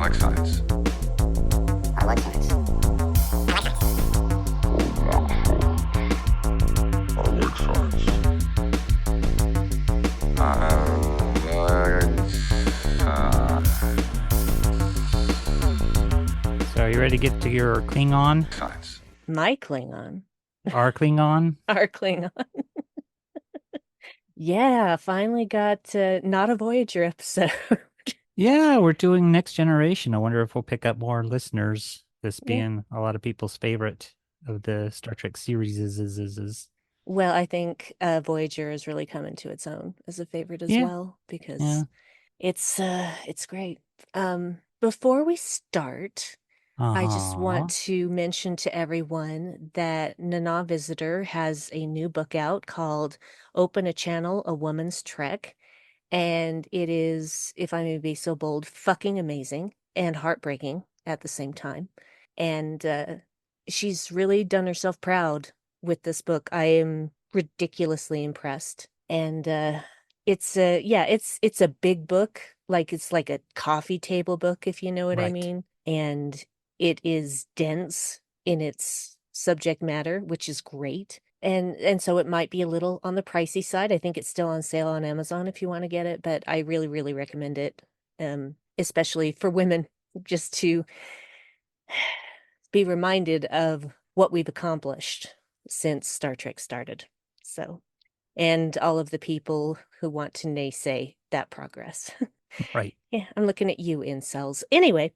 like science. I like science. I like science. So are you ready to get to your Klingon? Science. My Klingon. Our Klingon? Our Klingon. Yeah, finally got not a Voyager episode. Yeah, we're doing Next Generation. I wonder if we'll pick up more listeners, this Yeah. being a lot of people's favorite of the Star Trek series is. Well, I think Voyager is really coming to its own as a favorite as Yeah. well because Yeah. it's great. Before we start, I just want to mention to everyone that Nana Visitor has a new book out called Open a Channel, A Woman's Trek. And it is, if I may be so bold, fucking amazing and heartbreaking at the same time. And she's really done herself proud with this book. I am ridiculously impressed. And it's it's a big book. Like it's like a coffee table book, if you know what I Right. mean. And it is dense in its subject matter, which is great. And so it might be a little on the pricey side. I think it's still on sale on Amazon if you want to get it, but I really, really recommend it, especially for women, just to be reminded of what we've accomplished since Star Trek started. So, and all of the people who want to naysay that progress. Right. Yeah, I'm looking at you, incels. Anyway,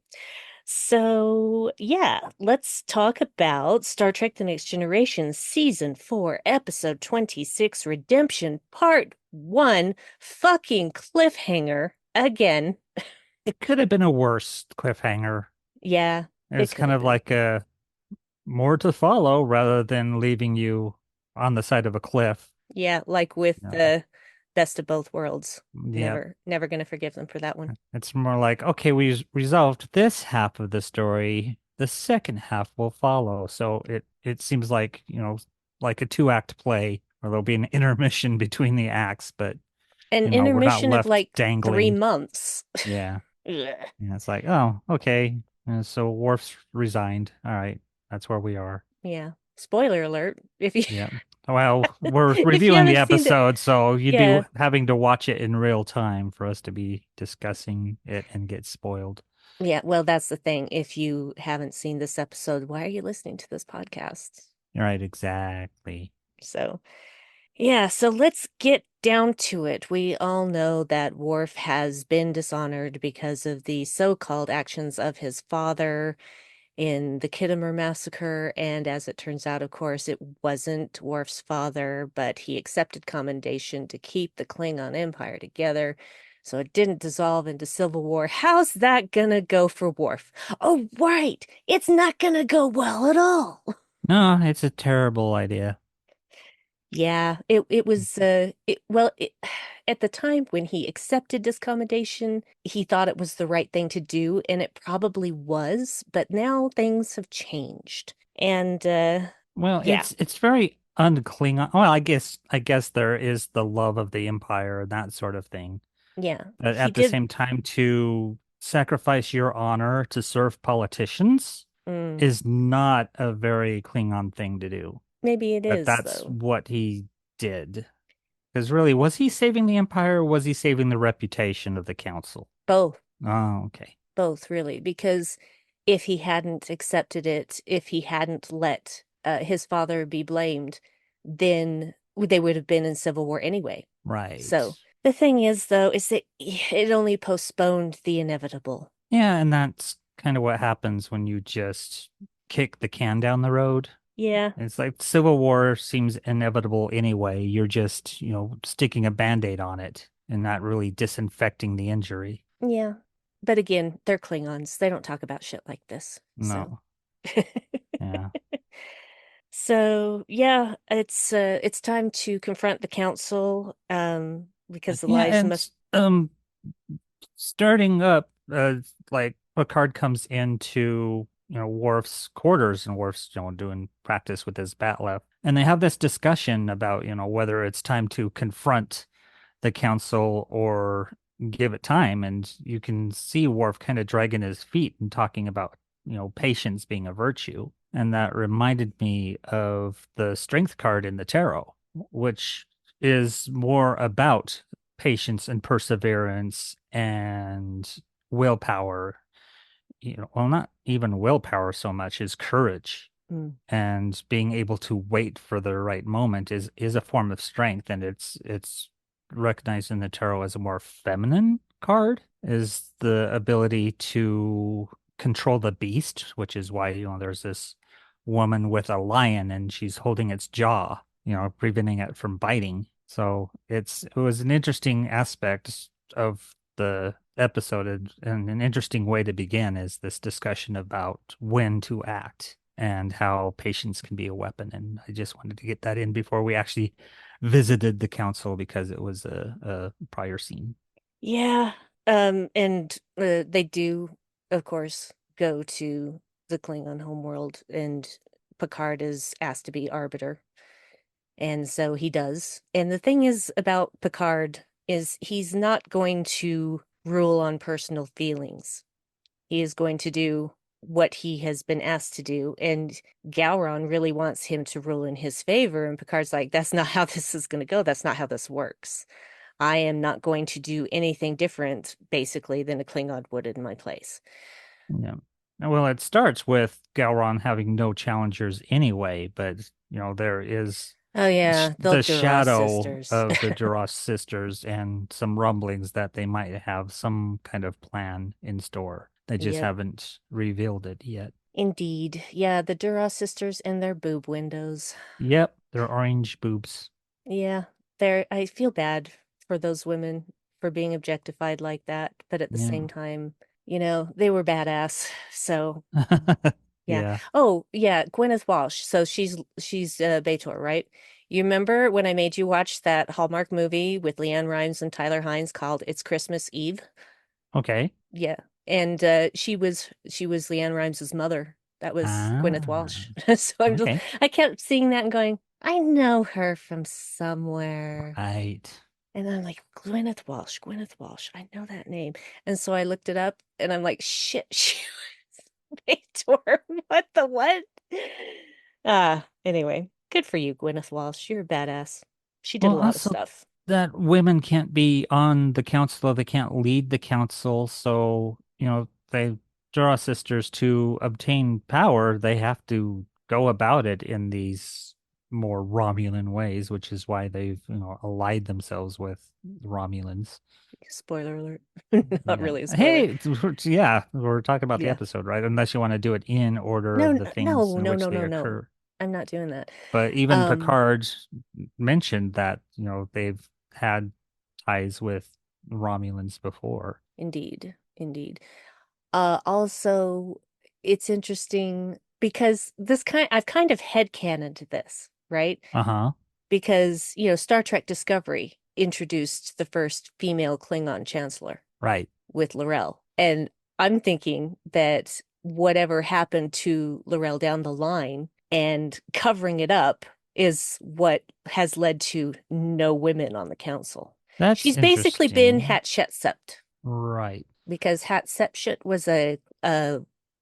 so yeah, let's talk about Star Trek The Next Generation, Season 4, Episode 26, Redemption, Part 1, fucking cliffhanger again. It could have been a worse cliffhanger. Yeah, It's could kind have of been. like a more to follow rather than leaving you on the side of a cliff. Yeah, like with Yeah. the Best of Both Worlds. Yeah. Never gonna forgive them for that one. It's more like, okay, we resolved this half of the story. The second half will follow. So it seems like, like a two-act play where there'll be an intermission between the acts, but An we're not intermission of left like 3 dangling. months. Yeah. Ugh. Yeah, it's like, oh, okay. So Worf's resigned. All right. That's where we are. Yeah. Spoiler alert. If you Yeah. Well, we're if you reviewing the haven't seen the episode, so you'd yeah. be having to watch it in real time for us to be discussing it and get spoiled. Yeah, well, that's the thing. If you haven't seen this episode, why are you listening to this podcast? Right, exactly. So, yeah, so let's get down to it. We all know that Worf has been dishonored because of the so-called actions of his father in the Kittimer massacre. And as it turns out, of course, it wasn't Worf's father, but he accepted commendation to keep the Klingon Empire together. So it didn't dissolve into civil war. How's that gonna go for Worf? Oh, right. It's not gonna go well at all. No, it's a terrible idea. Yeah, it was at the time when he accepted this commendation, he thought it was the right thing to do, and it probably was, but now things have changed. And Well, yeah. it's very unclean. Well, I guess there is the love of the Empire and that sort of thing. Yeah. But He at the did same time, to sacrifice your honor to serve politicians is not a very Klingon thing to do. maybe it But is that's though. what he did. Because really, was he saving the Empire or was he saving the reputation of the Council? Both. Oh, okay. Both really, because if he hadn't accepted it, if he hadn't let his father be blamed, then they would have been in civil war anyway. Right. So the thing is, though, is that it only postponed the inevitable. Yeah, and that's kind of what happens when you just kick the can down the road. Yeah. It's like Civil War seems inevitable anyway. You're just, sticking a band-aid on it and not really disinfecting the injury. Yeah. But again, they're Klingons. They don't talk about shit like this. No. So. Yeah. So yeah, it's time to confront the council, because the Yeah, lies and must. starting up, like Picard comes into Worf's quarters, and Worf's doing practice with his bat'leth, and they have this discussion about whether it's time to confront the council or give it time. And you can see Worf kind of dragging his feet and talking about, patience being a virtue. And that reminded me of the strength card in the tarot, which is more about patience and perseverance and willpower. Well, not even willpower so much as courage, Mm. and being able to wait for the right moment is a form of strength, and it's recognized in the tarot as a more feminine card, is the ability to control the beast, which is why there's this woman with a lion and she's holding its jaw, preventing it from biting. So it was an interesting aspect of the episode, and an interesting way to begin is this discussion about when to act and how patience can be a weapon. And I just wanted to get that in before we actually visited the council, because it was a prior scene. Yeah. And they do, of course, go to the Klingon homeworld, and Picard is asked to be arbiter. And so he does. And the thing is about Picard is he's not going to rule on personal feelings. He is going to do what he has been asked to do. And Gowron really wants him to rule in his favor. And Picard's like, that's not how this is going to go. That's not how this works. I am not going to do anything different, basically, than a Klingon would in my place. Yeah. Well, it starts with Gowron having no challengers anyway, but there is Oh, yeah, the the Duras shadow sisters. of the Duras sisters and some rumblings that they might have some kind of plan in store. They just Yep, haven't revealed it yet. indeed. Yeah, the Duras sisters and their boob windows. Yep, they're orange boobs. Yeah, I feel bad for those women for being objectified like that, but at the Yeah. same time, they were badass. So, yeah. Yeah. Oh, yeah, Gwyneth Walsh. So she's Beator, right? You remember when I made you watch that Hallmark movie with Leanne Rimes and Tyler Hines called It's Christmas Eve? Okay. Yeah. And she was Leanne Rimes's mother. That was Gwyneth Ah, Walsh. So okay. I kept seeing that and going, I know her from somewhere. Right. And I'm like, Gwyneth Walsh, Gwyneth Walsh. I know that name. And so I looked it up and I'm like, shit, she was Victor. What the what? Anyway, good for you, Gwyneth Walsh. You're a badass. She did a Well, lot of also stuff. that women can't be on the council, they can't lead the council, so, they draw sisters to obtain power, they have to go about it in these more Romulan ways, which is why they've, allied themselves with Romulans. Spoiler alert. Not Yeah. really a spoiler. Hey, yeah, we're talking about the Yeah. episode, right? Unless you want to do it in order No, of no, the things no, in no, which no, they no, no. occur. I'm not doing that. But even Um, Picard mentioned that, they've had ties with Romulans before. indeed, indeed. Also, it's interesting because I've kind of headcanoned this, right? Uh-huh. Because, Star Trek Discovery introduced the first female Klingon chancellor Right. with L'Rell. And I'm thinking that whatever happened to L'Rell down the line and covering it up is what has led to no women on the council. That's She's basically been interesting. Hatshepsut Right. because Hatshepsut was a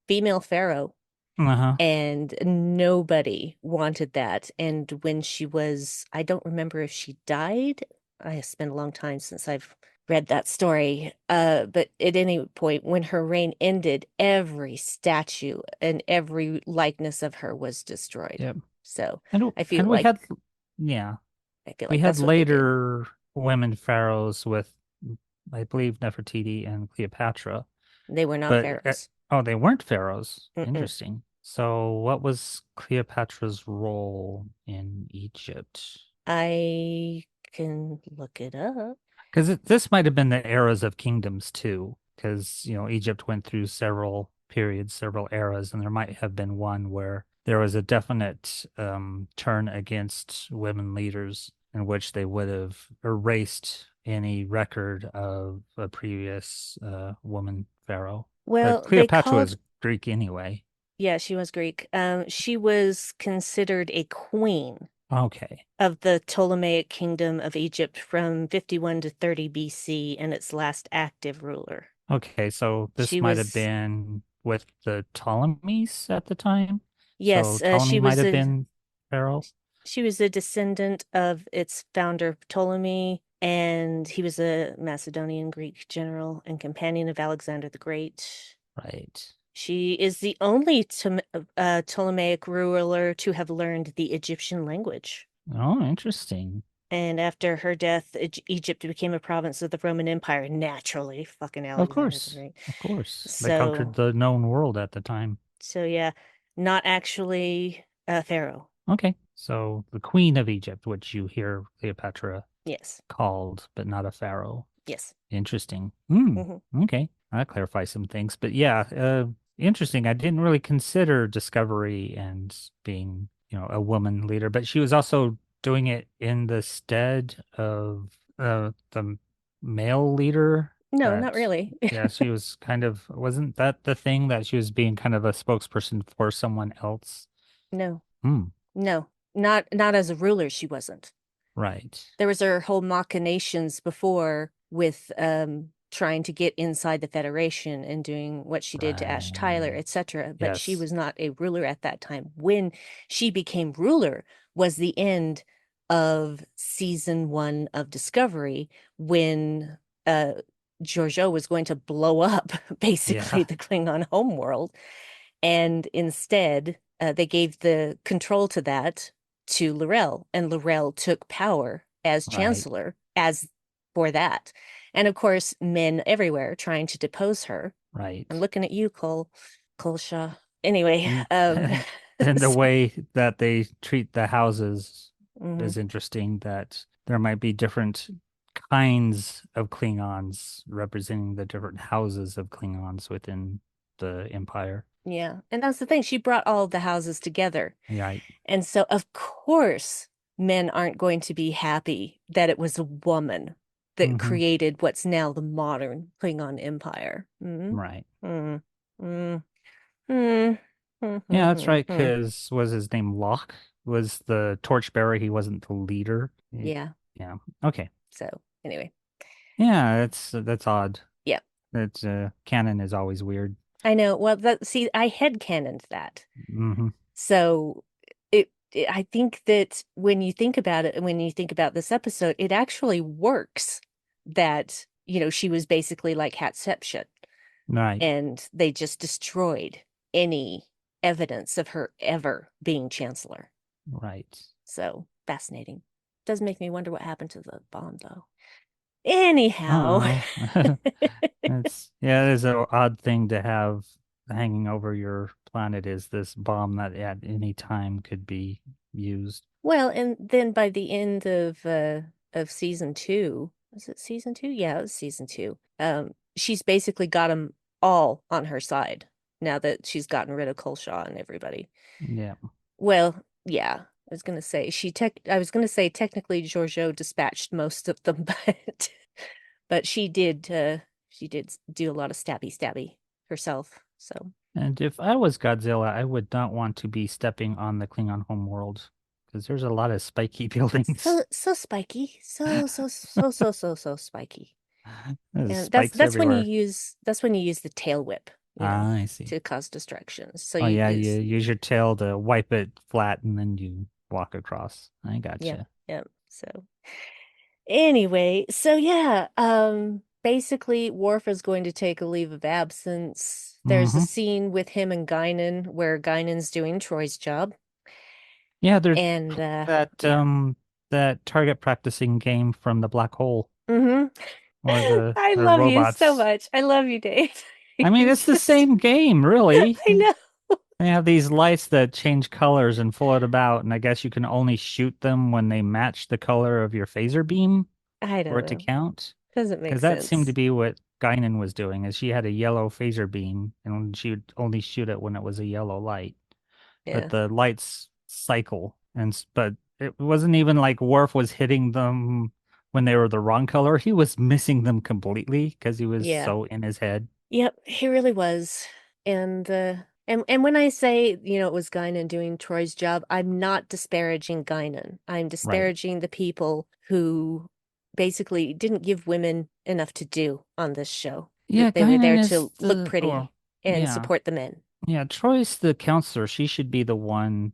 female pharaoh Uh-huh. and nobody wanted that. And when I don't remember if she died. I have spent a long time since I've read that story. But at any point, when her reign ended, every statue and every likeness of her was destroyed. Yep. So And I feel and we like had, yeah, I feel we like had that's what they did. later women pharaohs with, I believe, Nefertiti and Cleopatra. They were not But pharaohs. oh, they weren't pharaohs. Mm-mm. Interesting. So what was Cleopatra's role in Egypt? I can look it up. Because this might have been the eras of kingdoms too, because Egypt went through several periods, several eras, and there might have been one where there was a definite turn against women leaders, in which they would have erased any record of a previous woman pharaoh. But Well, they Cleopatra called was Greek anyway. Yeah, she was Greek. She was considered a queen Okay. of the Ptolemaic kingdom of Egypt from 51 to 30 BC and its last active ruler. Okay, so She this might have was, been with the Ptolemies at the time. So yes, Ptolemy might have been pharaoh. she was a descendant of its founder Ptolemy, and he was a Macedonian Greek general and companion of Alexander the Great. Right. She is the only Ptolemaic ruler to have learned the Egyptian language. Oh, interesting. And after her death, Egypt became a province of the Roman Empire, naturally, fucking Of Alexander the course. Great. Of course. They conquered So, the known world at the time. so yeah, not actually a pharaoh. Okay. So the Queen of Egypt, which you hear Cleopatra Yes, called, but not a pharaoh. yes. Interesting. Hmm. Hmm. Okay. That clarifies some things. But yeah, interesting. I didn't really consider Discovery and being, a woman leader, but she was also doing it in the stead of the male leader No, not that, really. yeah, she was wasn't that the thing that she was being kind of a spokesperson for someone else? No, Hmm. no, not as a ruler, she wasn't. Right. There was her whole machinations before with trying to get inside the Federation and doing what she did to Ash Tyler, Right. etc. But she Yes. was not a ruler at that time. When she became ruler was the end of season 1 of Discovery, when uh Giorgio was going to blow up basically Yeah. the Klingon homeworld. And instead, they gave the control to that to Lorel, and Lorel took power as Right. chancellor as for that. And of course, men everywhere trying to depose her. I'm Right. looking at you, Cole Shaw. Anyway, And and the so, way that they treat the houses mhm. is interesting, that there might be different kinds of Klingons representing the different houses of Klingons within the Empire. Yeah. And that's the thing. She brought all of the houses together. Right. And so, of course, men aren't going to be happy that it was a woman that Hmm. created what's now the modern Klingon Empire. Right. Mm, mm, mm, Yeah, that's right, mm. because was his name Locke? Was the torchbearer, he wasn't the leader. Yeah. Yeah. Okay. So, anyway, Yeah, that's odd. yeah, That canon is always weird. I know. Well, see, I headcanoned that. Hmm. So, I think that when you think about it, and when you think about this episode, it actually works that, she was basically like Hatshepsut, Right. and they just destroyed any evidence of her ever being chancellor. Right. So fascinating. Does make me wonder what happened to the bomb, though. Anyhow, Oh, it is an odd thing to have hanging over your planet, is this bomb that at any time could be used. well, and then by the end of season 2, was it season 2? Yeah, it was season 2. She's basically got them all on her side now that she's gotten rid of Colshaw and everybody. Yeah. Well, yeah, I was gonna say technically Giorgio dispatched most of them, but she did do a lot of stabby herself. So And if I was Godzilla, I would not want to be stepping on the Klingon homeworld because there's a lot of spiky buildings. so spiky. So spiky. There's And that's spikes everywhere. that's when you use the tail whip, Ah, I see. to cause distractions. So Oh you yeah, you use use your tail to wipe it flat and then you walk across. I yeah, gotcha. yeah. So anyway, so yeah, basically Worf is going to take a leave of absence. There's a Mm-hmm. scene with him and Guinan where Guinan's doing Troy's job. Yeah, they're And that yeah. that target practicing game from the black hole Hmm. or I the love you so robots. much. I love you, Dave. I mean, You're it's the just same game, really. I know. They have these lights that change colors and float about, and I guess you can only shoot them when they match the color of your phaser beam I for don't it to know. count. Doesn't make Because that seemed to sense. be what Guinan was doing, is she had a yellow phaser beam, and she would only shoot it when it was a yellow light. But Yeah. the lights cycle, but it wasn't even like Worf was hitting them when they were the wrong color. He was missing them completely because he was Yeah. so in his head. Yep, he really was. And And when I say, it was Guinan doing Troy's job, I'm not disparaging Guinan. I'm Right. disparaging the people who basically didn't give women enough to do on this show. Yeah, They were Guinan there is to look or pretty and yeah. support the men. Yeah, Troy's the counselor. She should be the one,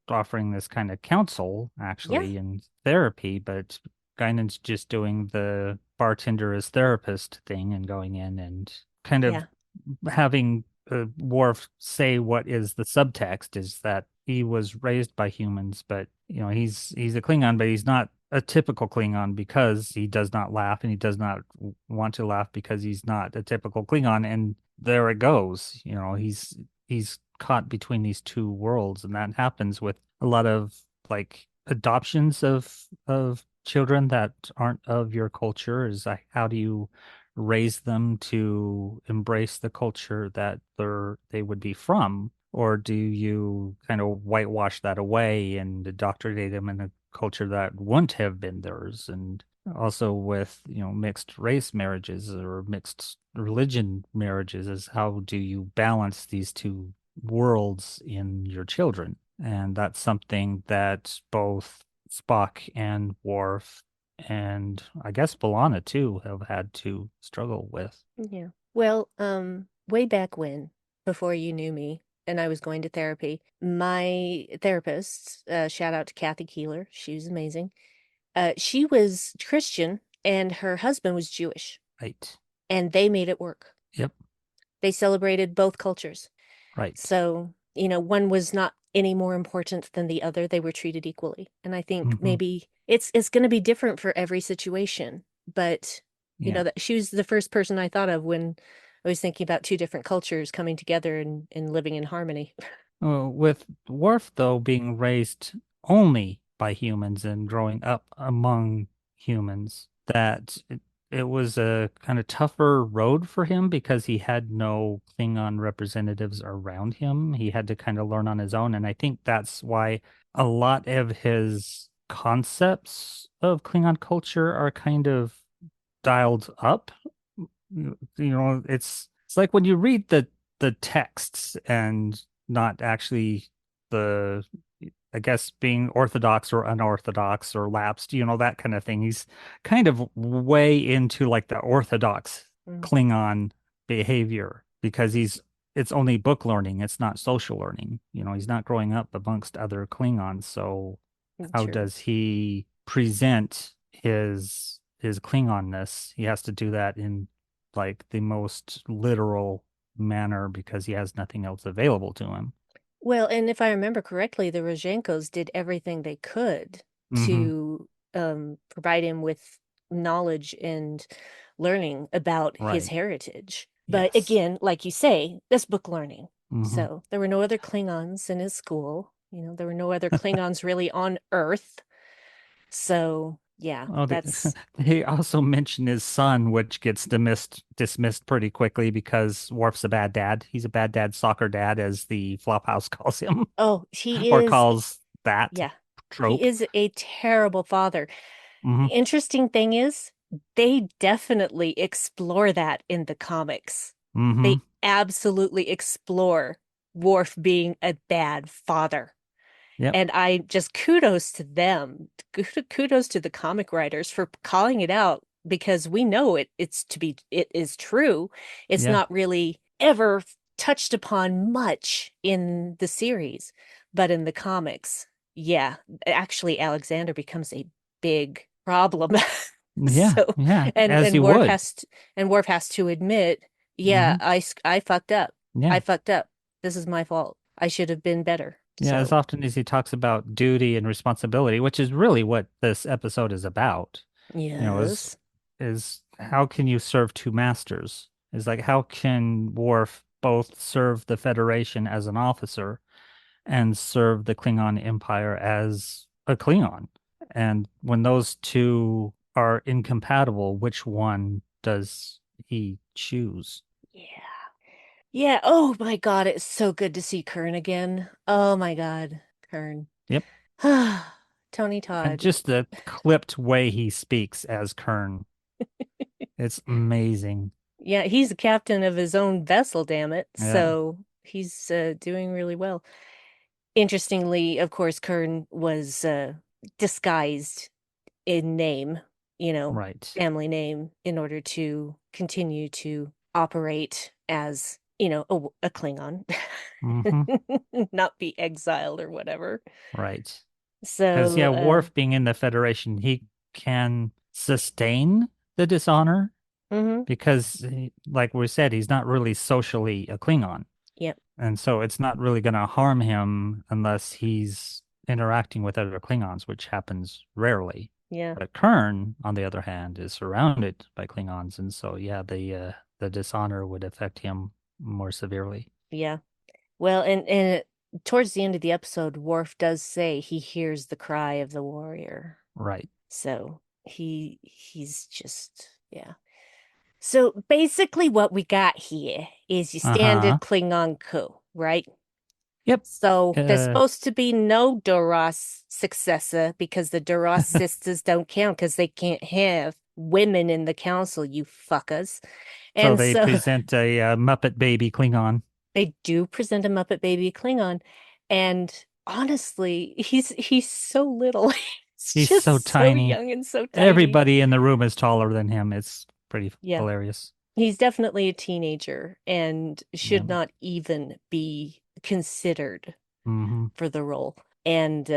offering this kind of counsel Yeah, actually in therapy, but Guinan's just doing the bartender as therapist thing and going in and kind of yeah, having Worf say what is the subtext is that he was raised by humans, but he's a Klingon, but he's not a typical Klingon because he does not laugh and he does not want to laugh because he's not a typical Klingon. And there it goes. He's caught between these two worlds, and that happens with a lot of like adoptions of children that aren't of your culture. Is like how do you raise them to embrace the culture that they would be from? Or do you kind of whitewash that away and indoctrinate them in a culture that wouldn't have been theirs? And also with, mixed race marriages or mixed religion marriages is how do you balance these two worlds in your children? And that's something that both Spock and Worf and I guess B'Elanna too have had to struggle with. yeah. Well, way back when, before you knew me and I was going to therapy, my therapist, shout out to Kathy Keeler, she was amazing. She was Christian and her husband was Jewish, Right. and they made it work. Yep. They celebrated both cultures. Right. So, one was not any more important than the other. They were treated equally. And I think Hmm. maybe it's going to be different for every situation. But, Yeah. that she was the first person I thought of when I was thinking about two different cultures coming together and living in harmony. With Worf, though, being raised only by humans and growing up among humans, that it was a kind of tougher road for him because he had no Klingon representatives around him. He had to kind of learn on his own. And I think that's why a lot of his concepts of Klingon culture are kind of dialed up. It's like when you read the texts and not actually the I guess being orthodox or unorthodox or lapsed, that kind of thing. He's kind of way into like the orthodox Mm, Klingon behavior because it's only book learning, it's not social learning. He's not growing up amongst other Klingons, so how true. does he present his Klingonness? He has to do that in like the most literal manner because he has nothing else available to him. Well, and if I remember correctly, the Rozhenkos did everything they could Hmm. to provide him with knowledge and learning about his Right. heritage. But Yes. again, like you say, that's book learning. Hmm. So there were no other Klingons in his school. There were no other Klingons really on Earth. So yeah, Oh, that's they also mention his son, which gets dismissed pretty quickly because Worf's a bad dad. He's a bad dad, soccer dad, as the Flophouse calls him, oh, he or is, calls that yeah, he trope. is a terrible father. Hmm. Interesting thing is, they definitely explore that in the comics. Hmm. They absolutely explore Worf being a bad father. Yep. And I just kudos to them. Kudos to the comic writers for calling it out because we know it is true. It's Yeah. not really ever touched upon much in the series, but in the comics, yeah, actually Alexander becomes a big problem. Yeah. So, Yeah. and As and you Worf would. has to, and Worf has to admit, yeah, Hmm. I fucked up. I Yeah. fucked up. This is my fault. I should have been better. Yeah. As So, often as he talks about duty and responsibility, which is really what this episode is about, you know, is yes. is how can you serve two masters? Is like how can Worf both serve the Federation as an officer and serve the Klingon Empire as a Klingon? And when those two are incompatible, which one does he choose? Yeah. Yeah. Oh my God. It's so good to see Kern again. Oh my God. Kern. Yep. Tony And Todd. just the clipped way he speaks as Kern. It's amazing. Yeah, he's the captain of his own vessel, damn it. Yeah. So he's doing really well. Interestingly, of course, Kern was disguised in name, Right. family name, in order to continue to operate as, a Klingon, Mm-hmm. not be exiled or whatever. Right. Because, So, yeah, Worf being in the Federation, he can sustain the dishonor mhm, because, like we said, he's not really socially a Klingon. yep, And so it's not really going to harm him unless he's interacting with other Klingons, which happens rarely. yeah, But Kern, on the other hand, is surrounded by Klingons, and so yeah, the dishonor would affect him more severely. yeah. Well, and towards the end of the episode, Worf does say he hears the cry of the warrior. Right. So he's just, yeah. So basically what we got here is your Uh-huh. standard Klingon coup, right? Yep. So there's Uh, supposed to be no Duras successor because the Duras sisters don't count because they can't have women in the council, you fuckers. so And they so present a Muppet Baby Klingon. they do present a Muppet Baby Klingon. And honestly, he's so little. He's He's so just so tiny. young and so tiny. Everybody in the room is taller than him. It's pretty Yeah. hilarious. He's definitely a teenager and Yeah. should not even be considered Mm-hmm. for the role. And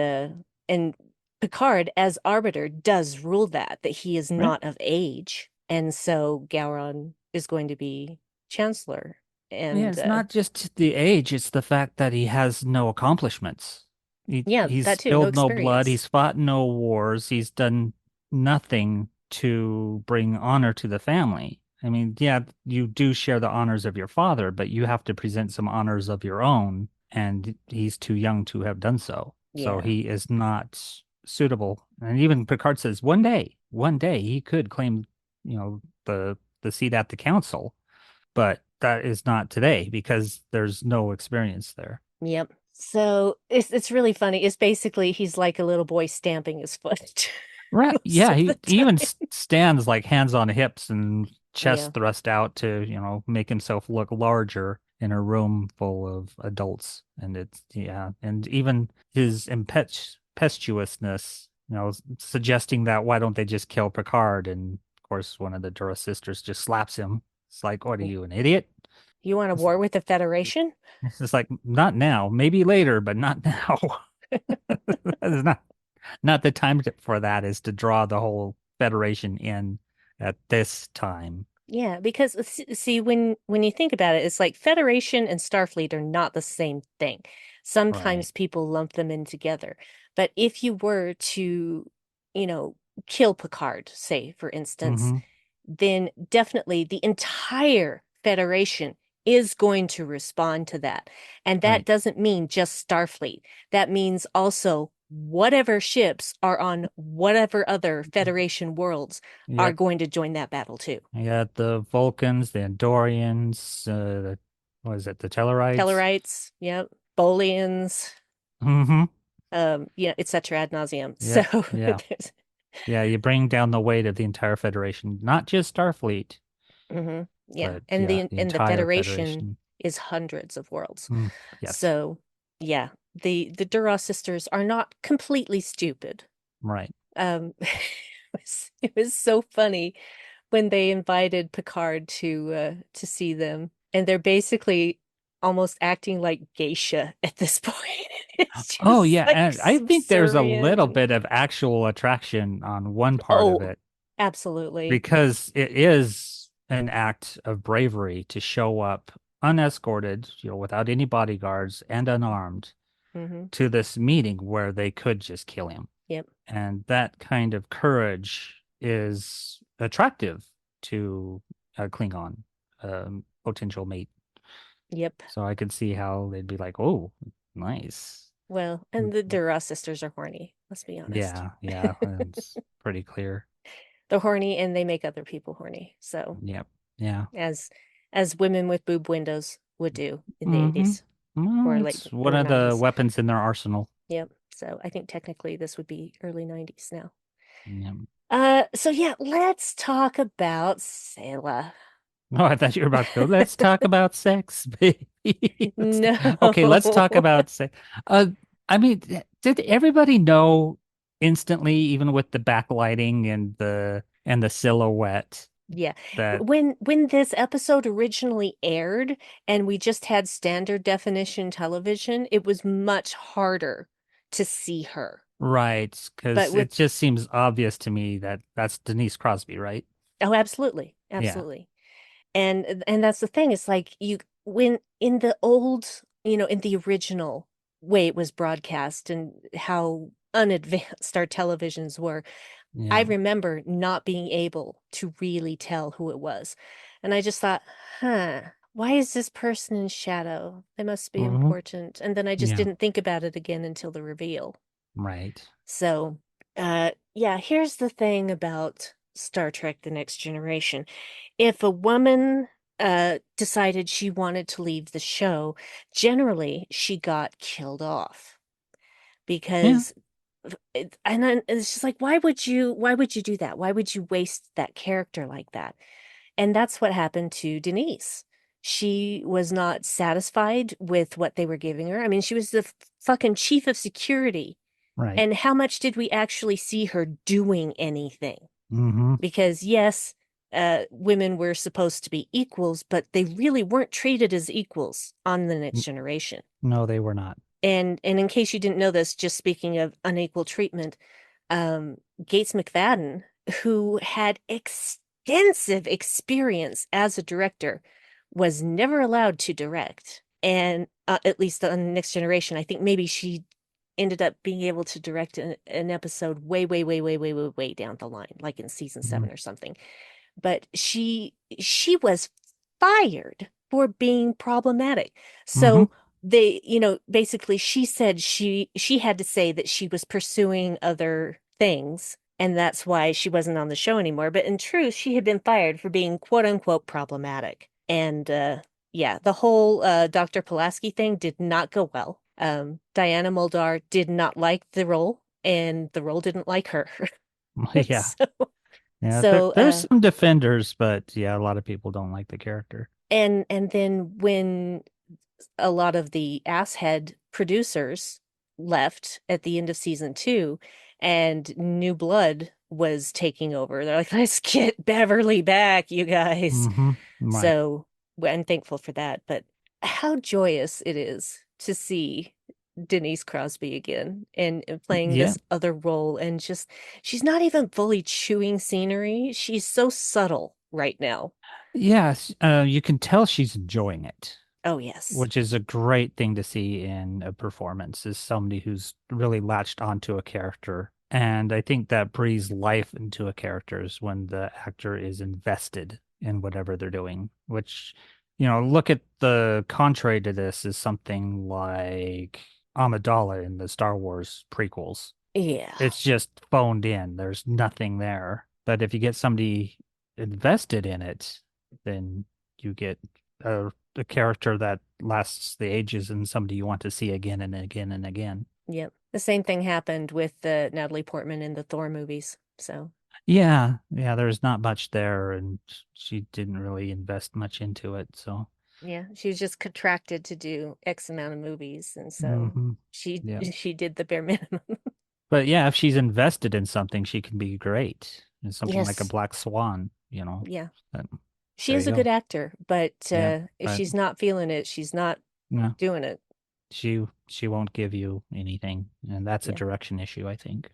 Picard, as Arbiter, does rule that he is Right. not of age. And so Gowron is going to be Chancellor. Yeah, And it's not just the age, it's the fact that he has no accomplishments. yeah, He's that too, no spilled no blood, experience. he's fought no wars, he's done nothing to bring honor to the family. I mean, yeah, you do share the honors of your father, but you have to present some honors of your own, and he's too young to have done so. So Yeah. he is not suitable. And even Picard says one day he could claim, the seat at the council, but that is not today because there's no experience there. Yep. So it's really funny. It's basically he's like a little boy stamping his foot Right. most Yeah, of the he even time. stands like hands on hips and Yeah. chest thrust out to, make himself look larger in a room full of adults. And it's, yeah, and even his impetuousness, suggesting that why don't they just kill Picard? And of course, one of the Dura sisters just slaps him. It's like, what are you, an idiot? You want a war with the Federation? It's just like, not now, maybe later, but not now. That is not the time for that is to draw the whole Federation in at this time. Yeah, because see, when you think about it, it's like Federation and Starfleet are not the same thing. Right. Sometimes people lump them in together. But if you were to, you know, kill Picard, say, for instance, Mm-hmm. then definitely the entire Federation is going to respond to that. And that Right. doesn't mean just Starfleet. That means also whatever ships are on whatever other Federation worlds are Yep. going to join that battle too. You got the Vulcans, the Andorians, what is it, the Tellarites? Tellarites, yep, Bolians, Mm-hmm. et cetera ad nauseum. So Yeah. Yeah. there's, Yeah. You bring down the weight of the entire Federation, not just Starfleet, yeah, but and yeah, the the and the entire Federation Federation. is hundreds of worlds. Mm. Yes. So yeah, the Duras sisters are not completely stupid. Right. It was so funny when they invited Picard to see them, and they're basically almost acting like geisha at this point. It's Oh just yeah, like and I think there's a subservient little and bit of actual attraction on one part of oh, it absolutely. because it is an act of bravery to show up unescorted, without any bodyguards and unarmed Hmm. to this meeting where they could just kill him. Yep. And that kind of courage is attractive to a Klingon, potential mate. Yep. So I could see how they'd be like, "Oh, nice." Well, and the Duras sisters are horny. Let's be honest. Yeah, yeah, it's pretty clear. They're horny and they make other people horny. So Yep, yeah. as as women with boob windows would do in the Mm-hmm. 80s Well, or like it's one early of the 90s. weapons in their arsenal. Yep. So I think technically this would be early 90s now. Yeah. So yeah, let's talk about Sailor. Oh, I thought you were about to go, let's talk about sex, baby. Okay, let's talk No. about say uh I mean, did everybody know instantly, even with the backlighting and the silhouette, Yeah. that When this episode originally aired and we just had standard definition television, it was much harder to see her. right? But Because with it just seems obvious to me that that's Denise Crosby, right? oh, absolutely. Yeah. Absolutely. And that's the thing. It's like you when in the old, in the original way it was broadcast and how unadvanced our televisions were, I Yeah. remember not being able to really tell who it was. And I just thought, huh, why is this person in shadow? They must be Hmm. important. And then I just Yeah. didn't think about it again until the reveal. Right. So, yeah, here's the thing about Star Trek: The Next Generation. If a woman decided she wanted to leave the show, generally she got killed off Yeah. because and then it's just like why would you do that? Why would you waste that character like that? And that's what happened to Denise. She was not satisfied with what they were giving her. I mean, she was the fucking chief of security. Right. And how much did we actually see her doing anything? Hmm. Because yes, women were supposed to be equals, but they really weren't treated as equals on the next generation. No, they were not. And in case you didn't know this, just speaking of unequal treatment, Gates McFadden, who had extensive experience as a director, was never allowed to direct. And at least on Next Generation, I think maybe she ended up being able to direct an episode way, way, way, way, way, way, way down the line, like in season Hmm. 7 or something. But she was fired for being problematic. Hmm. So they, basically she said she had to say that she was pursuing other things and that's why she wasn't on the show anymore. But in truth, she had been fired for being quote unquote problematic. And yeah, the whole Dr. Pulaski thing did not go well. Diana Muldaur did not like the role, and the role didn't like her. Yeah. So, Yeah. so There's some defenders, but yeah, a lot of people don't like the character. and then when a lot of the asshead producers left at the end of season 2 and new blood was taking over, they're like, let's get Beverly back, you guys. Hmm. Right. So I'm thankful for that. But how joyous it is to see Denise Crosby again and playing Yeah. this other role. And just, she's not even fully chewing scenery. She's so subtle right now. Yes. You can tell she's enjoying it, Oh, yes. which is a great thing to see in a performance, is somebody who's really latched onto a character. And I think that breathes life into a character is when the actor is invested in whatever they're doing, which, look at the contrary to this is something like Amidala in the Star Wars prequels. Yeah. It's just phoned in. There's nothing there. But if you get somebody invested in it, then you get a character that lasts the ages and somebody you want to see again and again and again. Yep. The same thing happened with Natalie Portman in the Thor movies. So, Yeah, yeah, there's not much there, and she didn't really invest much into it. So, yeah, she was just contracted to do X amount of movies, and so hmm, she yeah. she did the bare minimum. But yeah, if she's invested in something, she can be great. In something like a Yes. Black Swan, Yeah. But She there is you a good go. actor, but Yeah, if but she's not feeling it, she's not no, doing it. she won't give you anything, and that's a Yeah. direction issue, I think.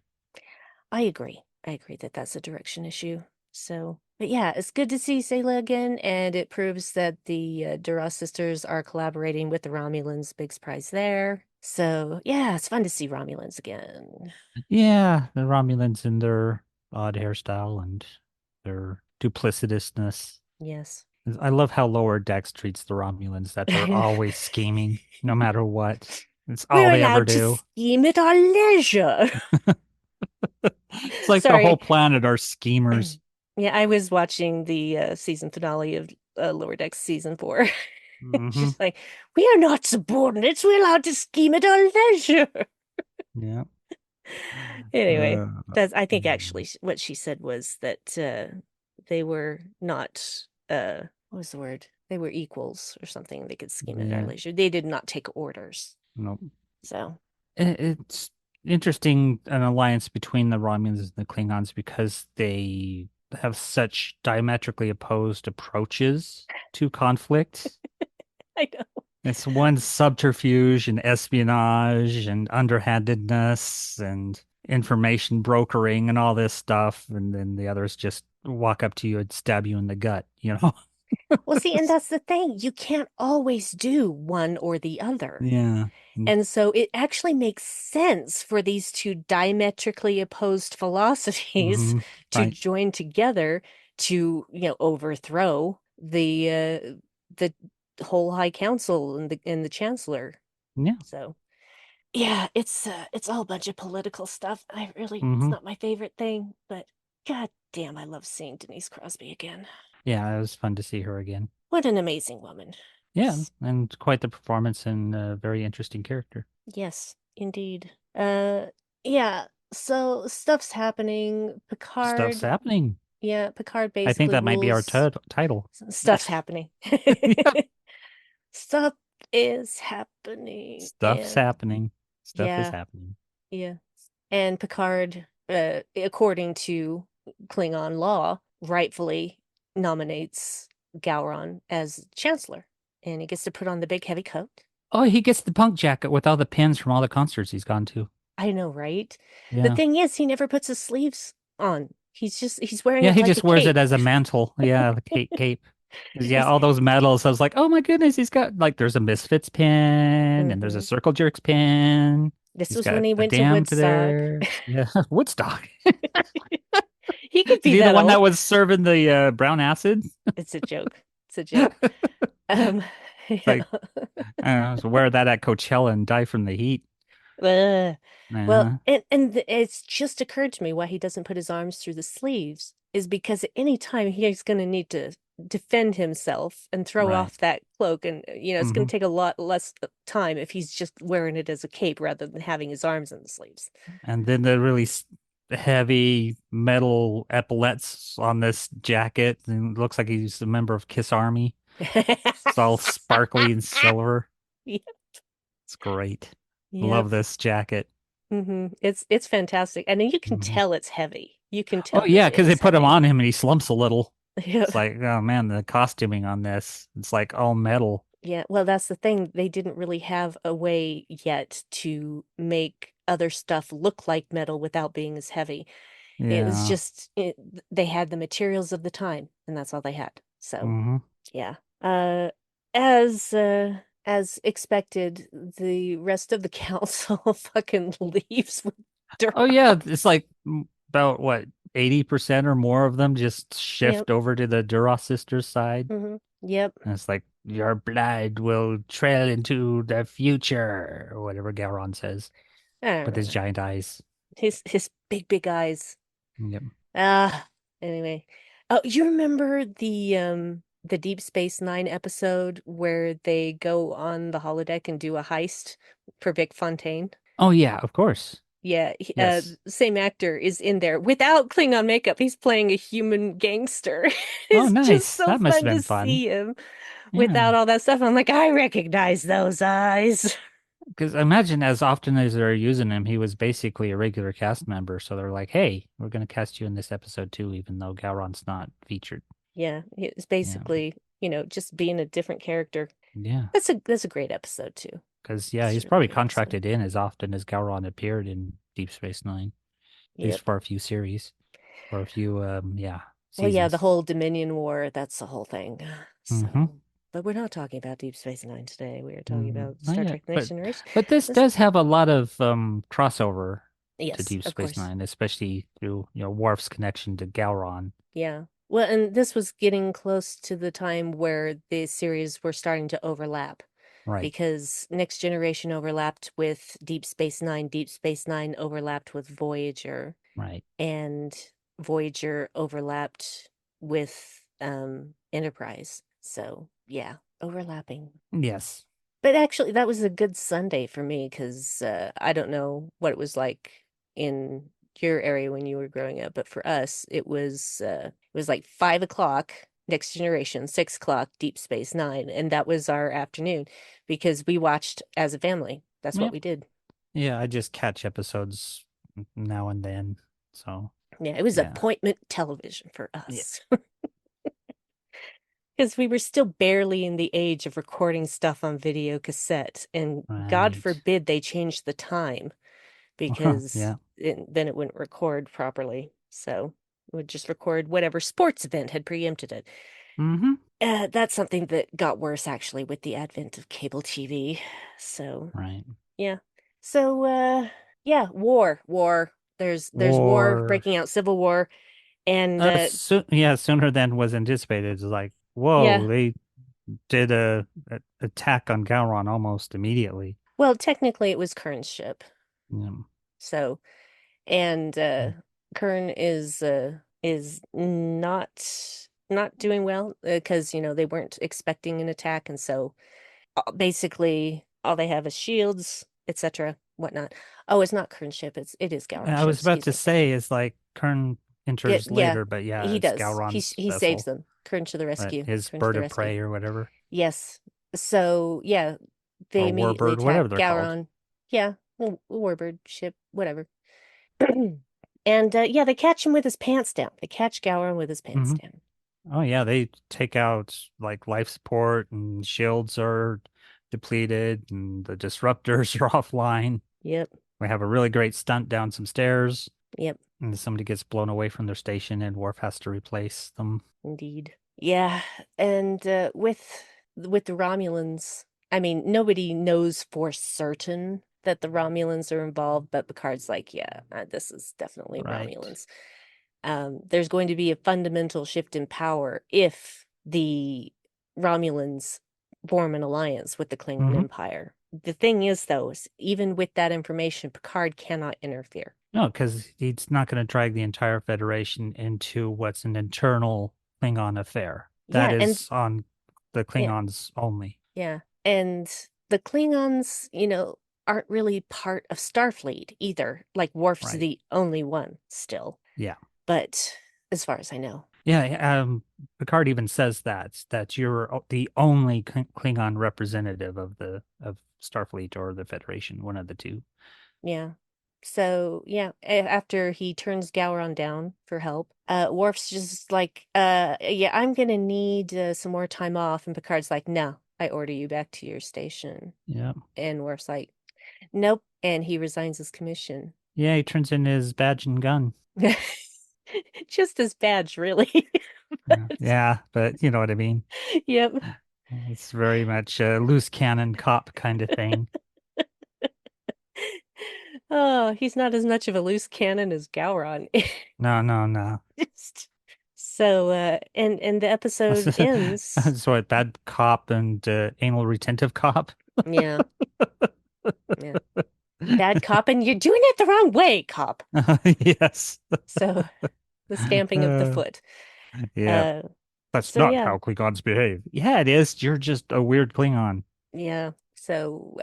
I agree. I agree that that's a direction issue. So, but yeah, it's good to see Sayla again, and it proves that the Duras sisters are collaborating with the Romulans. Big surprise there. So, yeah, it's fun to see Romulans again. Yeah, the Romulans in their odd hairstyle and their duplicitousness. Yes. I love how Lower Decks treats the Romulans, that they're always scheming, no matter what. It's all We're they ever allowed to do. scheme at our leisure. It's like the whole Sorry. planet are schemers. Yeah, I was watching the season finale of Lower Decks season 4. Hmm. She's like, we are not subordinates. We're allowed to scheme at our leisure. Yeah. Anyway, Uh, that's I think mm, actually what she said was that they were not what was the word? They were equals or something. They could scheme at our Yeah. leisure. They did not take orders. No. So, It's interesting an alliance between the Romulans and the Klingons because they have such diametrically opposed approaches to conflict. I know. It's one subterfuge and espionage and underhandedness and information brokering and all this stuff, and then the others just walk up to you and stab you in the gut, you know? Well, see, and that's the thing. You can't always do one or the other. Yeah. Mm, And so it actually makes sense for these two diametrically opposed philosophies mhm. to Right. join together to, overthrow the whole High Council and the Chancellor. Yeah. So yeah, it's all a bunch of political stuff. It's Hmm. not my favorite thing, but god damn, I love seeing Denise Crosby again. Yeah, it was fun to see her again. What an amazing woman. Yeah, and quite the performance and a very interesting character. Yes, indeed. Yeah, so stuff's happening. Stuff's Picard, happening. yeah, Picard I think basically that might be our rules. title. Stuff's happening. Yeah. Stuff is happening. Stuff's And happening. Stuff is yeah, happening. yeah. And Picard, according to Klingon law, rightfully nominates Gowron as Chancellor. And he gets to put on the big heavy coat. Oh, he gets the punk jacket with all the pins from all the concerts he's gone to. I know, right? The Yeah. thing is, he never puts his sleeves on. He's wearing Yeah, it he like a just wears it cape. as a mantle. Yeah, the cape. 'Cause, yeah, He's all those medals. I was like, oh my goodness, he's got like there's a Misfits pin and there's a hmm Circle Jerks pin. This He's was when got he the went to damned Woodstock. there. Yeah, Woodstock. He could Is be he the that one that old. was serving the brown acid? It's a joke. It's a joke. Um, It's yeah. like, I don't know, so wear that at Coachella and die from the heat. Ugh. Well, Uh, it's just occurred to me why he doesn't put his arms through the sleeves is because at any time he's going to need to defend himself and throw right. off that cloak, and it's going Hmm. to take a lot less time if he's just wearing it as a cape rather than having his arms in the sleeves. And then the really heavy metal epaulets on this jacket. And it looks like he's a member of Kiss Army. It's all sparkly and silver. Yep. It's great. Yep. Love this jacket. It's fantastic, and you can Mhm. tell it's heavy. You can Oh tell this yeah, because they is put him heavy. on him and he slumps a little. It's Yep. like, oh man, the costuming on this. It's like all metal. Yeah, well, that's the thing. They didn't really have a way yet to make other stuff look like metal without being as heavy. It was Yeah. just they had the materials of the time, and that's all they had. So, Hmm. yeah. As expected, the rest of the council fucking leaves with Oh drop. yeah, it's like about what 80% or more of them just Yep. shift over to the Duras sisters side. Yep. And it's like your blood will trail into the future, or whatever Gowron says I don't with his know. giant eyes. His big eyes. Yep. Ah, anyway. Oh, you remember the Deep Space Nine episode where they go on the holodeck and do a heist for Vic Fontaine? Oh yeah, of course. Yeah, Yes. same actor is in there without Klingon makeup. He's playing a human gangster. Oh It's just nice. so That must have fun been to fun. see him Yeah. without all that stuff. I'm like, I recognize those eyes. Because imagine as often as they're using him, he was basically a regular cast member. So they're like, hey, we're going to cast you in this episode too, even though Gowron's not featured. Yeah, it's Yeah. basically, just being a different character. Yeah. That's a great episode too. Because, yeah, It's he's a really probably great episode. contracted in as often as Gowron appeared in Deep Space Nine, at least Yep. for a few series or a few, yeah, Well, yeah, the seasons. whole Dominion War, that's the whole thing. Mm-hmm. So, but we're not talking about Deep Space Nine today. We are talking Mm, about not Star yet, Trek: The Next Generation. but this This, does have a lot of crossover to yes, Deep of Space course. Nine, especially through Worf's connection to Gowron. Yeah. Well, and this was getting close to the time where the series were starting to overlap Right, because Next Generation overlapped with Deep Space Nine, Deep Space Nine overlapped with Voyager, right. and Voyager overlapped with Enterprise. So, yeah, overlapping. Yes. But actually, that was a good Sunday for me because I don't know what it was like in your area when you were growing up, but for us, it was like 5 o'clock Next Generation, 6 o'clock, Deep Space Nine, and that was our afternoon because we watched as a family. That's what Yep. we did. Yeah, I just catch episodes now and then. So, Yeah, it was yeah. appointment television for Yeah. us. Because we were still barely in the age of recording stuff on video cassette, and God Right. forbid they changed the time because Yeah. then it wouldn't record properly. So it would just record whatever sports event had preempted it. Mm-hmm. That's something that got worse actually with the advent of cable TV. So Right. yeah. So yeah, war. There's war War. breaking out, civil war, and Sooner than was anticipated. It's like, yeah. whoa, they did a attack on Gowron almost immediately. Well, technically it was Kern's ship. Yeah. So and Kern is not doing well because they weren't expecting an attack, and so basically all they have is shields, etc., whatnot. Oh, it's not Kern's ship. It is Gowron's I ship. was about Excuse to me. say, it's like Kern enters Yeah, later, but yeah, he it's does. He Gowron's he saves vessel, them. Kern to the but rescue. his Kern to bird the of rescue. prey or whatever, Yes. So yeah, they or immediately warbird, attack whatever they're called. Gowron. Yeah, warbird ship, whatever. And yeah, they catch him with his pants down. They catch Gowron with his pants Hmm. down. Oh yeah, they take out like life support and shields are depleted and the disruptors are offline. Yep, We have a really great stunt down some stairs yep, and somebody gets blown away from their station and Worf has to replace them. indeed. Yeah, and with the Romulans, I mean, nobody knows for certain that the Romulans are involved, but Picard's like, yeah, this is definitely Right. Romulans. There's going to be a fundamental shift in power if the Romulans form an alliance with the Klingon Hmm. Empire. The thing is, though, is even with that information, Picard cannot interfere. No, because he's not going to drag the entire Federation into what's an internal Klingon affair. That Yeah, and is on the yeah, Klingons only. yeah. And the Klingons, aren't really part of Starfleet either. Like Worf's Right. the only one still. Yeah. But as far as I know. Yeah, Picard even says that you're the only Klingon representative of the of Starfleet or the Federation, one of the two. Yeah. So yeah, after he turns Gowron down for help, Worf's just like, yeah, I'm gonna need some more time off, and Picard's like, no, I order you back to your station. Yeah. And Worf's like, nope, and he resigns his commission. Yeah, he turns in his badge and gun. Just his badge, really. Yeah, But yeah, but you know what I mean. yep. It's very much a loose cannon cop kind of thing. Oh, he's not as much of a loose cannon as Gowron. No, no, no. Just so and the episode ends. So what, bad cop and anal retentive cop? Yeah, yeah. Bad cop, and you're doing it the wrong way, cop. Yes. So the stamping of the Uh, foot. yeah, Uh, that's so not yeah, how Klingons behave. Yeah, it is. You're just a weird Klingon. yeah. So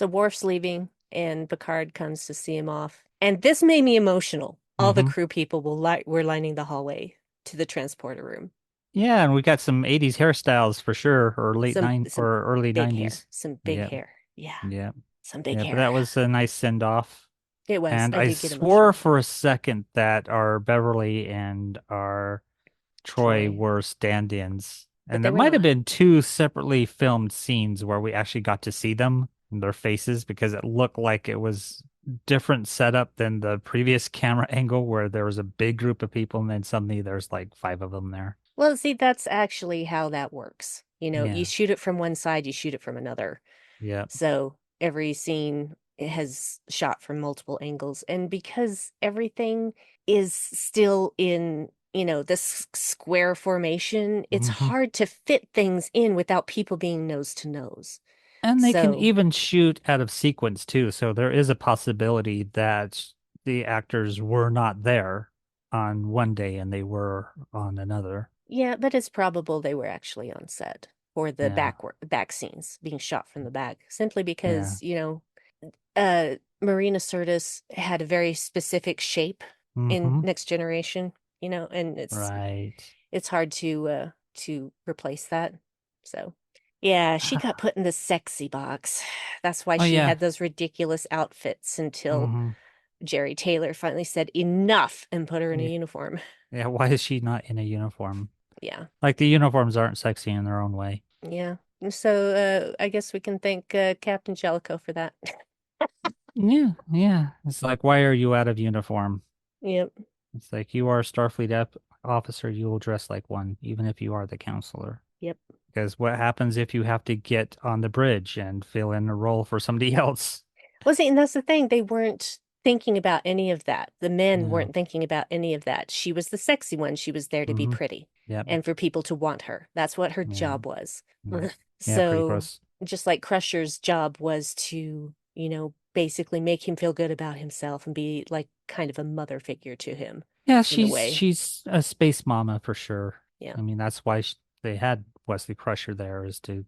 Worf's leaving, and Picard comes to see him off. And this made me emotional. All the Hmm. crew people were lining the hallway to the transporter room. Yeah, and we got some 80s hairstyles for sure, or late nine Some or early big hair, 90s. some big Yeah, hair. Yeah, yeah, some big yeah. But hair. that was a nice send off. It was. And I I did get swore emotional. for a second that our Beverly and our Troy Troy, were stand-ins. but And they there were might have not. been two separately filmed scenes where we actually got to see them and their faces because it looked like it was different setup than the previous camera angle where there was a big group of people and then suddenly there's like five of them there. Well, see, that's actually how that works. You Yeah. shoot it from one side, you shoot it from another. Yeah. So every scene has shot from multiple angles. And because everything is still in, this square formation, it's Hmm. hard to fit things in without people being nose to nose. And they can So, even shoot out of sequence too. So there is a possibility that the actors were not there on one day and they were on another. yeah, but it's probable they were actually on set for the Yeah. back scenes being shot from the back, simply Yeah. because, Marina Sirtis had a very specific shape in Hmm. Next Generation, and Right. it's hard to replace that. So, yeah, she got put in the sexy box. That's why Oh she yeah. had those ridiculous outfits until Hmm. Jerry Taylor finally said enough and put her in a Yeah. uniform. Yeah. Why is she not in a uniform? Yeah. Like the uniforms aren't sexy in their own way. Yeah. So, I guess we can thank Captain Jellicoe for that. Yeah. Yeah. It's like, why are you out of uniform? Yep. It's like you are a Starfleet officer, you will dress like one, even if you are the counselor. Yep. Because what happens if you have to get on the bridge and fill in a role for somebody else? Well, see, and that's the thing. They weren't thinking about any of that. The men Yeah. weren't thinking about any of that. She was the sexy one. She was there to be Hmm. pretty Yep. and for people to want her. That's what her Yeah. job was. Yeah. Yeah. Pretty So, gross. just like Crusher's job was to, basically make him feel good about himself and be like kind of a mother figure to him Yeah, in a she's way. she's a space mama for sure. Yeah. I mean, that's why they had Wesley Crusher there, is to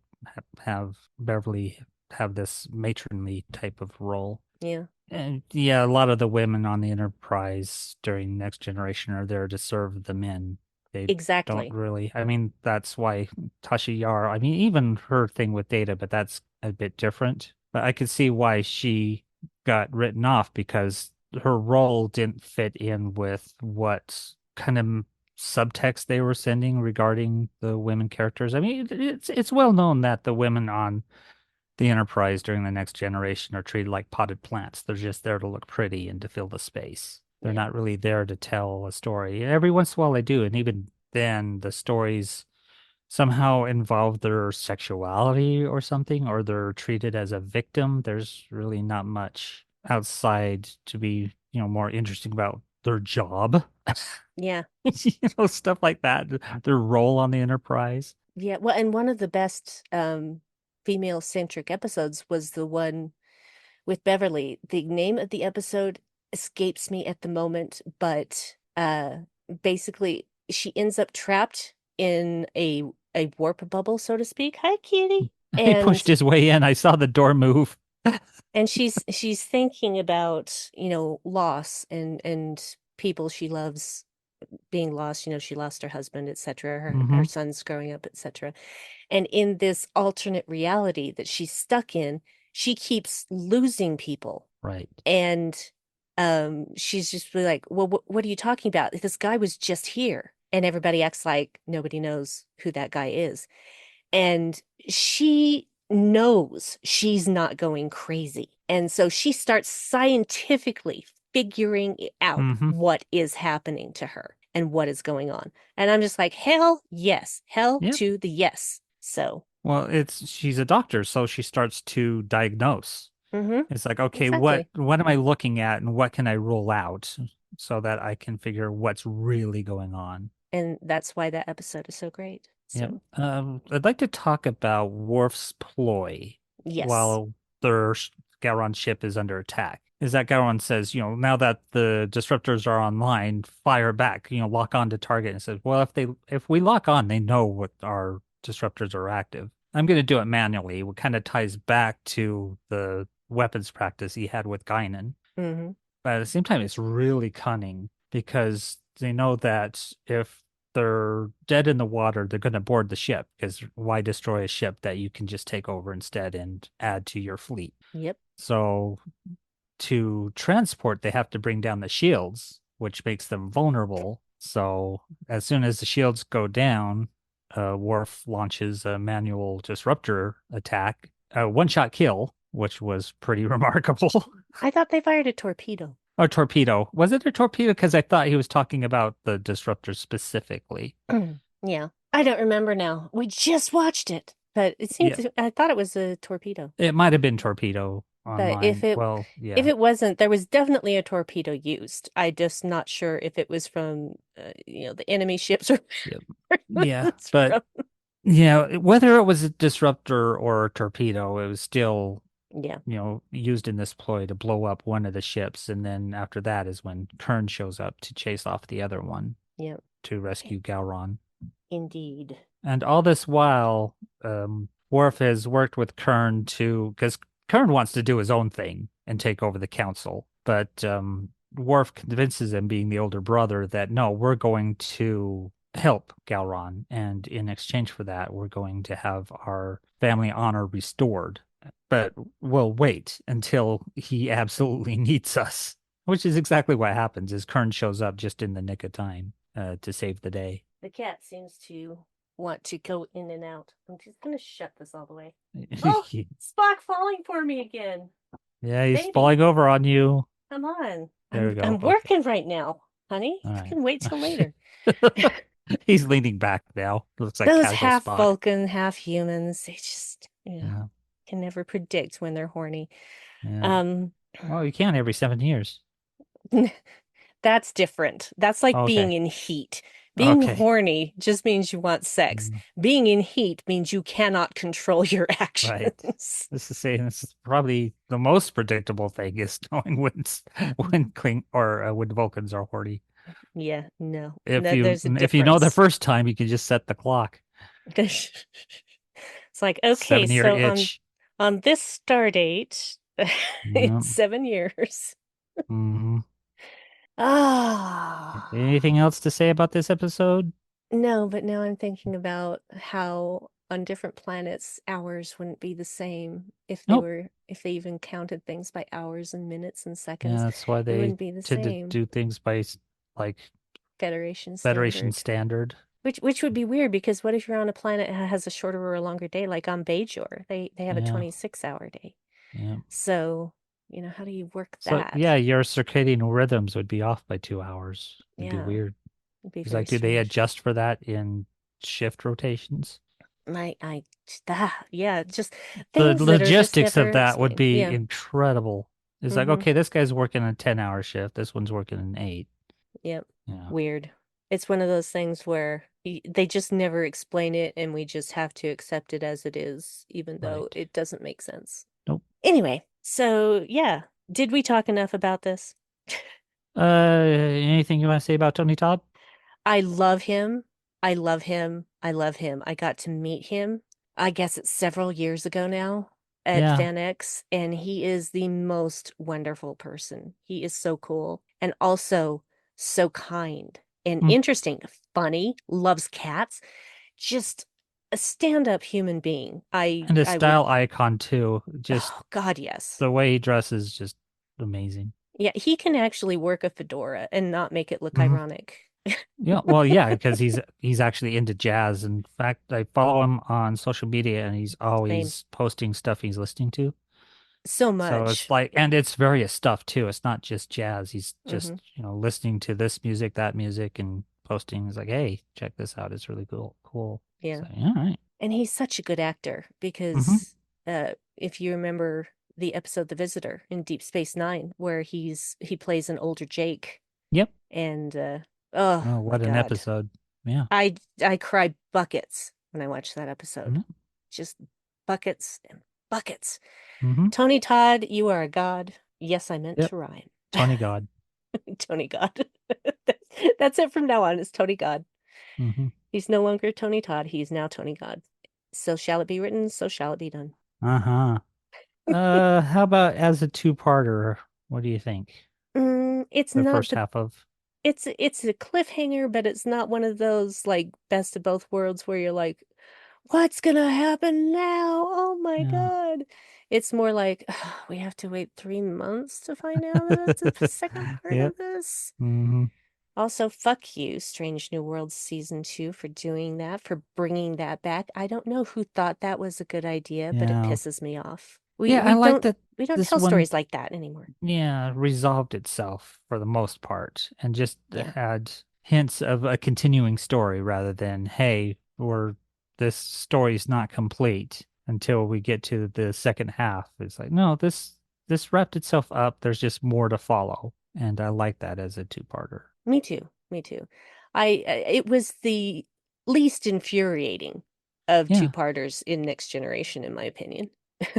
have Beverly have this matronly type of role. Yeah. And yeah, a lot of the women on the Enterprise during Next Generation are there to serve the men. They don't Exactly. really. I mean, that's why Tasha Yar, I mean, even her thing with Data, but that's a bit different. But I could see why she got written off, because her role didn't fit in with what kind of subtext they were sending regarding the women characters. I mean, it's well known that the women on the Enterprise during the Next Generation are treated like potted plants. They're just there to look pretty and to fill the space. They're Yeah. not really there to tell a story. Every once in a while they do, and even then the stories somehow involve their sexuality or something, or they're treated as a victim. There's really not much outside to be, more interesting about their job. Yeah. Stuff like that. Their role on the Enterprise. Yeah. Well, and one of the best female centric episodes was the one with Beverly. The name of the episode escapes me at the moment, but basically she ends up trapped in a warp bubble, so to speak. Hi, kitty. He pushed And his way in. I saw the door move. she's thinking about, loss and people she loves being lost. She lost her husband, etc. Her Hmm. son's growing up, etc. And in this alternate reality that she's stuck in, she keeps losing people. Right. And she's just really like, well, what are you talking about? This guy was just here. And everybody acts like nobody knows who that guy is. And she knows she's not going crazy. And so she starts scientifically figuring out Hmm. what is happening to her and what is going on. And I'm just like, hell yes, hell Yep. to the yes. So, Well, she's a doctor, so she starts to diagnose. mm-hmm, It's like, okay, what exactly. what am I looking at and what can I rule out so that I can figure what's really going on? And that's why that episode is so great. Yep. So, I'd like to talk about Worf's ploy yes. while their Gowron ship is under attack. Is that Gowron says, now that the disruptors are online, fire back, lock on to target, and says, well, if we lock on, they know what our disruptors are active. I'm going to do it manually. What kind of ties back to the weapons practice he had with Guinan. Mm-hmm. But at the same time, it's really cunning because they know that if they're dead in the water, they're going to board the ship, because why destroy a ship that you can just take over instead and add to your fleet? Yep. So to transport, they have to bring down the shields, which makes them vulnerable. So as soon as the shields go down, Worf launches a manual disruptor attack, a one-shot kill, which was pretty remarkable. I thought they fired a torpedo. Or torpedo. Was it a torpedo? Because I thought he was talking about the disruptor specifically. Yeah. I don't remember now. We just watched it, but it Yeah, seemed I thought it was a torpedo. it might have been torpedo on But if mine. it Well, if yeah. it wasn't, there was definitely a torpedo used. I just not sure if it was from the enemy ships or Yep. where it Yeah, was but from. yeah, whether it was a disruptor or a torpedo, it was still, Yeah. used in this ploy to blow up one of the ships, and then after that is when Kern shows up to chase off the other one Yeah. to rescue Gowron. Indeed. And all this while, Worf has worked with Kern because Kern wants to do his own thing and take over the council. But Worf convinces him, being the older brother, that no, we're going to help Galron, and in exchange for that, we're going to have our family honor restored. But we'll wait until he absolutely needs us, which is exactly what happens. Is Kern shows up just in the nick of time to save the day. The cat seems to want to go in and out. I'm just gonna shut this all the way. Oh, Spock falling for me again. Yeah, he's Baby. falling over on you. Come on. There we go. I'm Okay. working right now, honey. All You right. can wait till later. He's leaning back now. Looks like Those casual half Spock. Vulcan, half humans, they just, Yeah. can never predict when they're horny. Yeah. Well, you can every 7 years. That's different. That's like being Okay. in heat. Being Okay. horny just means you want sex. Being in heat means you cannot control your actions. Right. This is probably the most predictable thing is knowing when when Vulcans are horny. Yeah, no. If There's a you know the difference. first time, you can just set the clock. It's like, okay, 7 year so itch. on this star date, Yeah. it's 7 years. hmm Ah. Anything else to say about this episode? No, but now I'm thinking about how on different planets hours wouldn't be the same Nope. if they even counted things by hours and minutes and Yeah, seconds. that's why It they wouldn't be the tend to same. do things by like Federation Federation standard. standard. Which would be weird because what if you're on a planet that has a shorter or a longer day, like on Bajor? They have a Yeah. 26-hour day. Yeah. So, how do you work So that? yeah, your circadian rhythms would be off by 2 hours. It'd be Yeah, weird. it'd be He's very like, do they strange. adjust for that in shift rotations? Yeah, just The things that are just logistics of never that would explained. be Yeah. incredible. It's like, Mm-hmm. okay, this guy's working a 10-hour shift. This one's working an 8. Yep. Yeah. Weird. It's one of those things where they just never explain it and we just have to accept it as it is, even though Right. it doesn't make sense. Nope. Anyway, so yeah, did we talk enough about this? Anything you want to say about Tony Todd? I love him. I love him. I love him. I got to meet him. I guess it's several years ago now at Yeah. FanX, and he is the most wonderful person. He is so cool and also so kind and Mm. interesting, funny, loves cats, just a stand-up human being. And a I would, style icon too. Just oh God, yes. the way he dresses, just amazing. Yeah, he can actually work a fedora and not make it look Mhm. ironic. Yeah, well, yeah, because he's actually into jazz. In fact, I follow him on social media, and he's Same. always posting stuff he's listening to. So So it's much. like, and it's various stuff too. It's not just jazz. He's just, Mhm. listening to this music, that music, and posting. He's like, hey, check this out. It's really cool. Cool. Yeah. So, all right. And he's such a good actor Mm-hmm. because if you remember the episode The Visitor in Deep Space Nine, where he plays an older Jake, Yep. and Oh, oh my what an God, episode. Yeah. I cried buckets when I watched that episode, Mm-hmm. just buckets and buckets. Mm-hmm. Tony Todd, you are a god. Yes, I meant Yep. to rhyme. Tony God. Tony God. That's it from now on. It's Tony God. Mm-hmm. He's no longer Tony Todd. He's now Tony God. So shall it be written, so shall it be done. Uh-huh. How about as a two-parter? What do you think? It's The not first half of. it's a cliffhanger, but it's not one of those like best of both worlds where you're like, what's gonna happen now? Oh my Yeah. God. It's more like we have to wait 3 months to find out that it's the second part Yep. of this. Mm-hmm. Also, fuck you, Strange New Worlds season 2 for doing that, for bringing that back. I don't know who thought that was a good idea, but it Yeah. pisses me off. We Yeah, I we like don't that we don't this tell one, stories like that anymore. yeah, resolved itself for the most part and just Yeah. had hints of a continuing story rather than, hey, this story's not complete until we get to the second half. It's like, no, this wrapped itself up. There's just more to follow. And I like that as a two-parter. Me too. Me too. It was the least infuriating of Yeah. two-parters in Next Generation, in my opinion.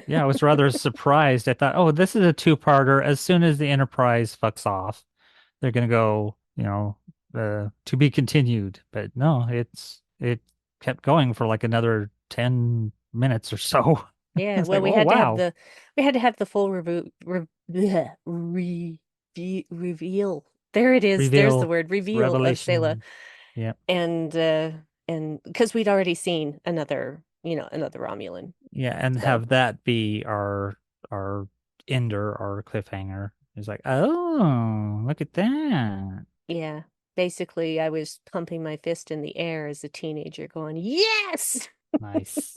Yeah, I was rather surprised. I thought, oh, this is a two-parter. As soon as the Enterprise fucks off, they're gonna go, to be continued. But no, it kept going for like another 10 minutes or so. Yeah, It's well, like, oh wow. we had to have the full bleh, reveal. There it is. There's the Reveal, word reveal of Sayla. revelation. Yep. And because we'd already seen another Romulan. Yeah, and So have that be our ender, our cliffhanger. It's like, oh, look at that. yeah, basically I was pumping my fist in the air as a teenager going, yes! Nice.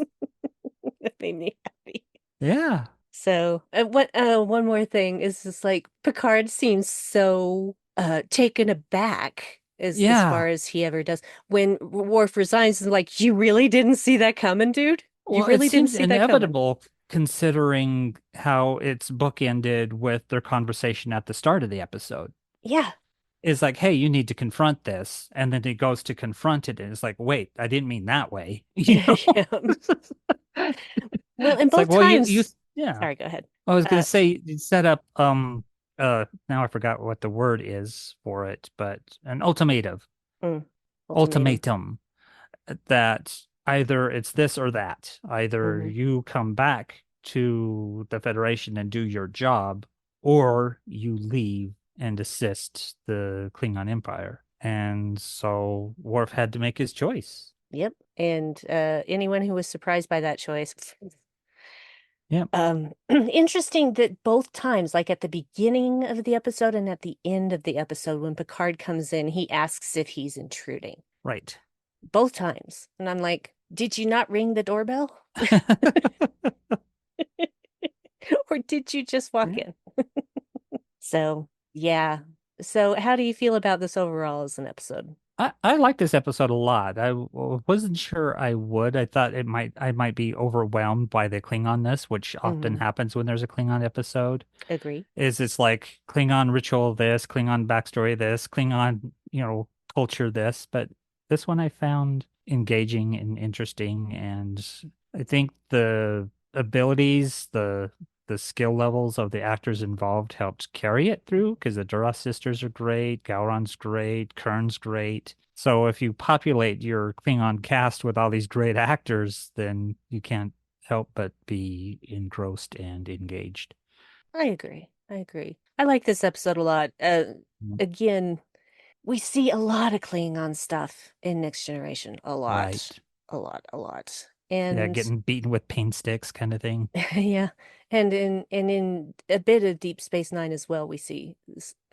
That made me happy. Yeah. So, what one more thing is just like Picard seems so taken aback as Yeah. far as he ever does when Worf resigns and like, you really didn't see that coming, dude? You Well, it really didn't seems see that coming. inevitable considering how its book ended with their conversation at the start of the episode. Yeah. Is like, hey, you need to confront this. And then it goes to confront it, and it's like, wait, I didn't mean that way. You know? Yeah. Well, in It's like, both well, you times, yeah. sorry, go ahead. I was gonna Uh, say you set up now I forgot what the word is for it, but an mm, ultimatum. ultimatum that either it's this or that. Either Hmm. you come back to the Federation and do your job, or you leave and assist the Klingon Empire. And so Worf had to make his choice. Yep. And anyone who was surprised by that choice. Yeah, Interesting that both times, like at the beginning of the episode and at the end of the episode, when Picard comes in, he asks if he's intruding. right. Both times. And I'm like, did you not ring the doorbell? Or did you just walk Yeah. in? So, yeah. So, how do you feel about this overall as an episode? I like this episode a lot. Wasn't sure I would. I thought I might be overwhelmed by the Klingonness, which often Hmm. happens when there's a Klingon episode. Agree. Is it's like Klingon ritual this, Klingon backstory this, Klingon, culture this, but this one I found engaging and interesting, and I think the abilities, the skill levels of the actors involved helped carry it through because the Duras sisters are great, Gowron's great, Kern's great. So if you populate your Klingon cast with all these great actors, then you can't help but be engrossed and engaged. I agree. I agree. I like this episode a lot. Again, we see a lot of Klingon stuff in Next Generation. A lot. Right. A lot, a lot. Yeah, And getting beaten with paint sticks kind of thing. yeah, and in a bit of Deep Space Nine as well, we see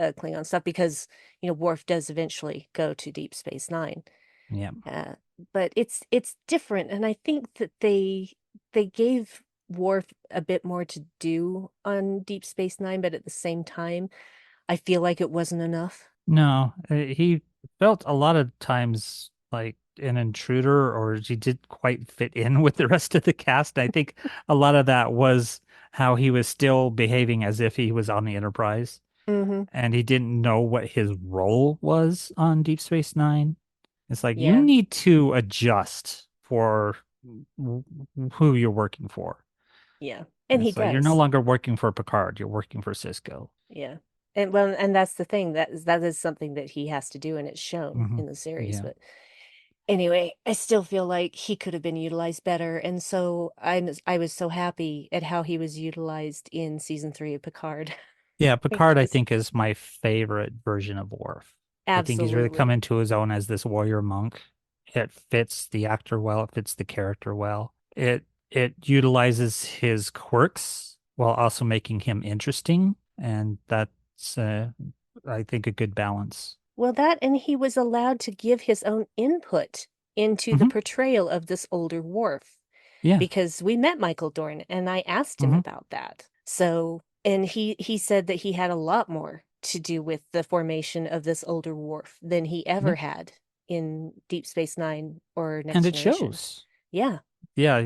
Klingon stuff because Worf does eventually go to Deep Space Nine. Yeah. Uh, but it's different, and I think that they gave Worf a bit more to do on Deep Space Nine, but at the same time, I feel like it wasn't enough. No, he felt a lot of times like an intruder, or he didn't quite fit in with the rest of the cast. I think a lot of that was how he was still behaving as if he was on the Enterprise, Hmm. and he didn't know what his role was on Deep Space Nine. It's like you Yeah, need to adjust for who you're working for. yeah, and he It's like you're no does. longer working for Picard, you're working for Cisco. Yeah. And well, and that's the thing that is something that he has to do, and it's shown Hmm. in the series. Yeah. But anyway, I still feel like he could have been utilized better, and so I was so happy at how he was utilized in season 3 of Picard. Yeah, Picard, I Just think, is my favorite version of Worf. I think he's really come absolutely. into his own as this warrior monk. It fits the actor well, it fits the character well. It utilizes his quirks while also making him interesting, and that's I think a good balance. Well, that and he was allowed to give his own input into the Hmm. portrayal of this older Worf. Yeah. Because we met Michael Dorn and I asked him Hmm. about that. So, and he said that he had a lot more to do with the formation of this older Worf than he Yeah. ever had in Deep Space Nine or And Next it Generation. shows. Yeah, Yeah,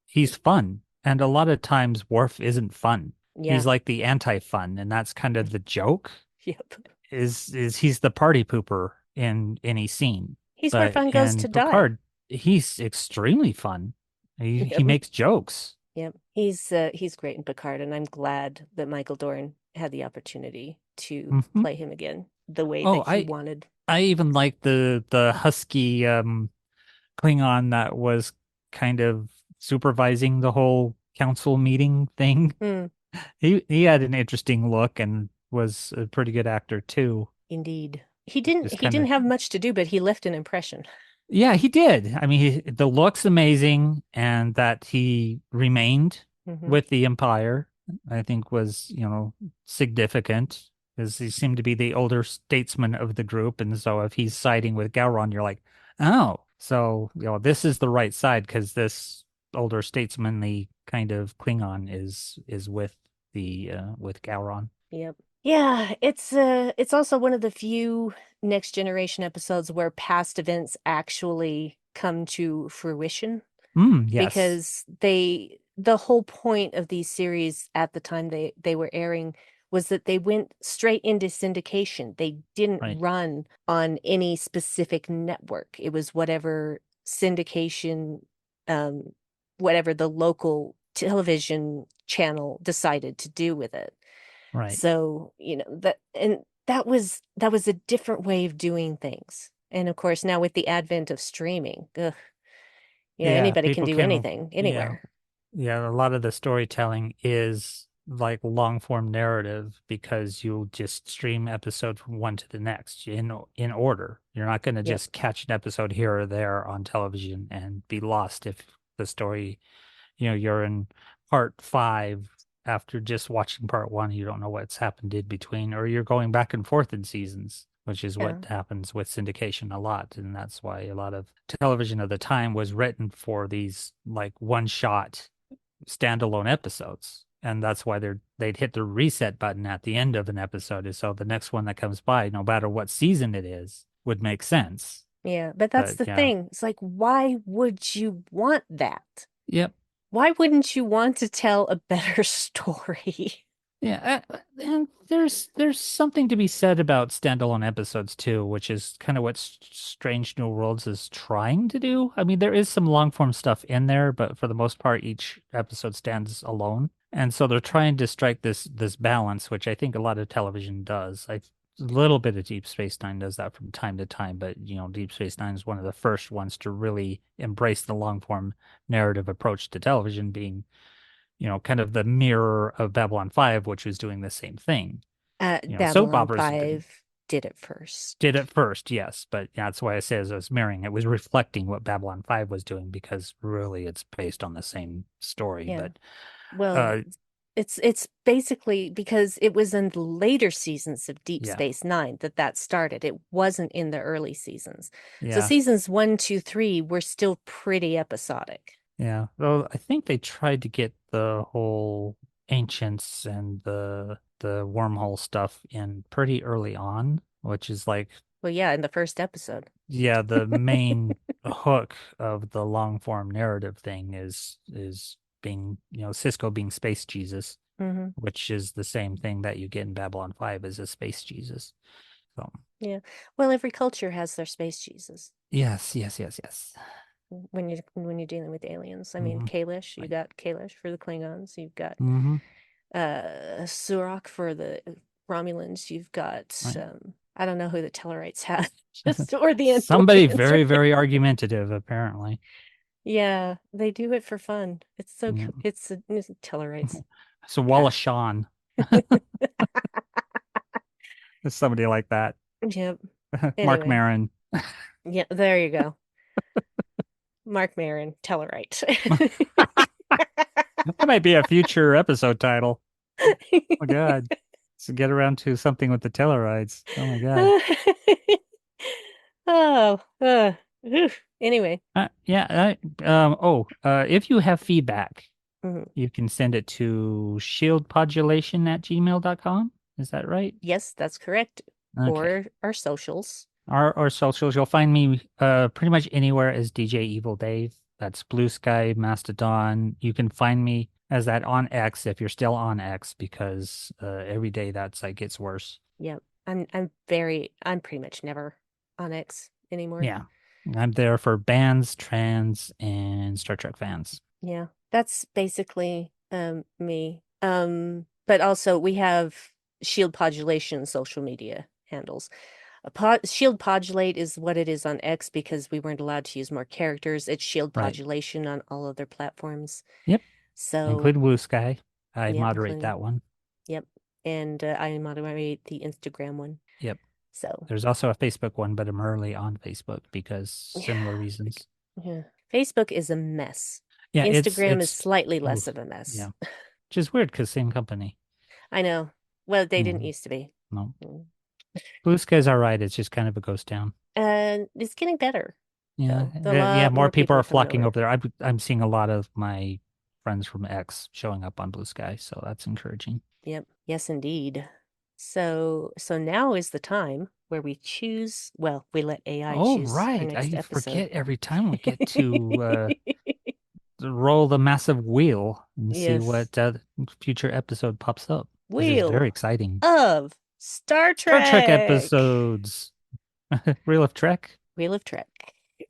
he's fun. And a lot of times Worf isn't fun. yeah, He's like the anti-fun, and that's kind of the joke. yep. Is he's the party pooper in any scene. He's where But fun goes in to die. Picard, he's extremely fun. He Yep, makes jokes. yep. He's great in Picard, and I'm glad that Michael Dorn had the opportunity to Hmm. play him again the way Oh, that he wanted. I even like the husky Klingon that was kind of supervising the whole council meeting thing. Hmm, He had an interesting look and was a pretty good actor too. indeed. Just he kind didn't of have much to do, but he left an impression. yeah, he did. I mean, the look's amazing, and that he remained Hmm. with the Empire, I think was, significant because he seemed to be the older statesman of the group. And so if he's siding with Gowron, you're like, oh, so, this is the right side because this older statesmanly kind of Klingon is with with Gowron. Yep. Yeah, it's also one of the few Next Generation episodes where past events actually come to fruition Yes, because the whole point of these series at the time they were airing was that they went straight into syndication. They didn't right, run on any specific network. It was whatever syndication, um, whatever the local television channel decided to do with it. right. So, that was a different way of doing things. And of course, now with the advent of streaming, ugh, Yeah, anybody can people do can, anything, yeah, anywhere. yeah, a lot of the storytelling is like long form narrative because you'll just stream episode from one to the next in order. You're not going to Yep. just catch an episode here or there on television and be lost if the story, you're in part 5 after just watching part 1, you don't know what's happened in between, or you're going back and forth in seasons, which is Yeah. what happens with syndication a lot. And that's why a lot of television of the time was written for these like one shot standalone episodes. And that's why they'd hit the reset button at the end of an episode, is so the next one that comes by, no matter what season it is, would make sense. Yeah. But that's But the yeah, thing. It's like, why would you want that? yep. Why wouldn't you want to tell a better story? Yeah, and there's something to be said about standalone episodes too, which is kind of what Strange New Worlds is trying to do. I mean, there is some long form stuff in there, but for the most part, each episode stands alone. And so they're trying to strike this balance, which I think a lot of television does. A little bit of Deep Space Nine does that from time to time, but Deep Space Nine is one of the first ones to really embrace the long form narrative approach to television, being kind of the mirror of Babylon 5, which was doing the same thing. Soap Babylon operas 5 did it first. did it first, yes, but that's why I say as it was mirroring, it was reflecting what Babylon 5 was doing because really it's based on the same story. Yeah. But Well, uh, it's basically because it was in the later seasons of Deep yeah, Space Nine that started. It wasn't in the early seasons. So yeah, seasons 1, 2, 3 were still pretty episodic. yeah. Well, I think they tried to get the whole ancients and the wormhole stuff in pretty early on, which is like Well, yeah, in the first episode. yeah, the main hook of the long form narrative thing is being, Cisco being space Jesus, Hmm. which is the same thing that you get in Babylon 5 as a space Jesus. So, Yeah. Well, every culture has their space Jesus yes, yes, yes, yes. when you're dealing with aliens. I mean, Hmm. Kalish, you Right. got Kalish for the Klingons. You've got Hmm. Surak for the Romulans. You've got Right. I don't know who the Tellarites have, just or the Somebody Andorians, very, right? very argumentative, apparently. Yeah, they do it for fun. It's so Yeah. it's Tellarites. So God. Wallace Shawn is somebody like that. Yep. Mark Anyway, Maron. yeah, there you go. Mark Maron, Tellarite. That might be a future episode title. Oh God. So get around to something with the Tellarides. Oh my God. Oh, oof. Anyway. Yeah. If you have feedback, Mhm. you can send it to shieldpodulation@gmail.com. Is that right? Yes, that's correct. Okay. Or our socials. Our socials, you'll find me pretty much anywhere as DJ Evil Dave. That's Blue Sky, Mastodon. You can find me as that on X if you're still on X because every day that site gets worse. Yep. I'm pretty much never on X anymore. Yeah. I'm there for bands, trans, and Star Trek fans. Yeah. That's basically me. But also we have Shield Podulation social media handles. Shield Podulate is what it is on X because we weren't allowed to use more characters. It's Shield Right. Podulation on all other platforms. Yep. So, Include Blue Sky. I yep, moderate including, that one. yep. And I moderate the Instagram one. Yep. So There's also a Facebook one, but I'm early on Facebook because similar reasons. yeah. Facebook is a mess. Yeah, Instagram is it's slightly less oof, of a mess. yeah, which is weird because same company. I know. Well, they didn't Mhm. used to be. No, Mm. Blue Sky's all right. It's just kind of a ghost town. And it's getting better. Yeah, So a lot more people are coming flocking over. over there. I'm seeing a lot of my friends from X showing up on Blue Sky, so that's encouraging. Yep. Yes, indeed. So now is the time where we choose. Well, we let AI Oh, choose our right. next I episode. forget every time we get to roll the massive wheel and see Yes. what future episode pops up. This is Wheel very exciting. of Star Star Trek Trek. episodes. Wheel of Trek. Wheel of Trek.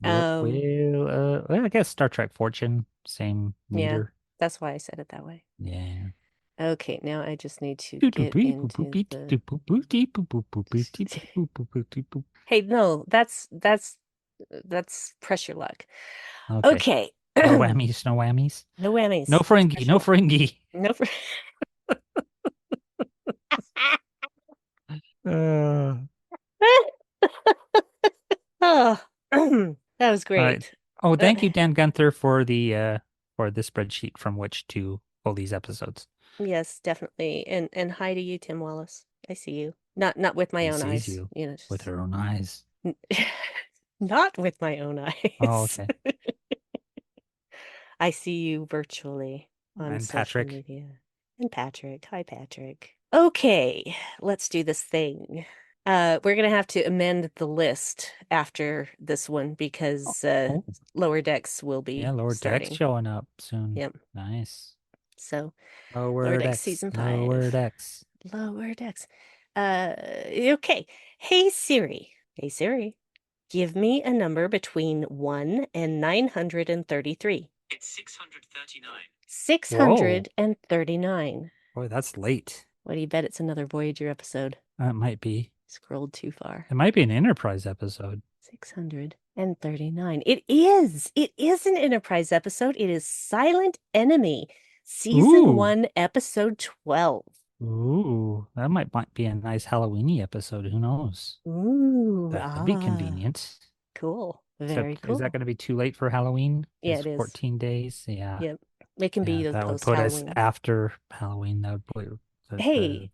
Well, I guess Star Trek Fortune, same Yeah, meter. that's why I said it that way. Yeah. Okay, now I just need to get into the. Hey, no, that's pressure luck. Okay. Okay. No whammies, no whammies. No whammies. No It's fringy, pressure no luck. fringy. No fr- Uh, Oh, that was all right. great. Oh, Uh, thank you, Dan Gunther, for the spreadsheet from which to pull these episodes. yes, definitely. And hi to you, Tim Wallace. I see you. Not with my He own sees eyes, you you know, with just her own eyes. not with my own Oh, eyes. okay. I see you virtually on And social Patrick. media. And Patrick. Hi, Patrick. Okay, let's do this thing. We're gonna have to amend the list after this one because Oh, Lower Decks will be yeah, Lower Decks starting. showing up soon. Yep. Nice. So Lower Decks Decks. season 5. Lower Decks. Lower Decks. Okay. Hey Siri. Hey Siri. Give me a number between 1 and 933. It's 639. 639. Boy, that's late. What do you bet it's another Voyager episode? It might be. Scrolled too far. It might be an Enterprise episode. 639. It is. It is an Enterprise episode. It is Silent Enemy, Season Ooh. 1, Episode 12. Ooh, that might be a nice Halloweeny episode. Who knows? Ooh, That'd be convenient. Cool. Very Except, cool. is that going to be too late for Halloween? Yeah, It's it is. 14 days. Yeah. Yep. It can be the that would post put us Halloween. after Halloween. That would put Hey,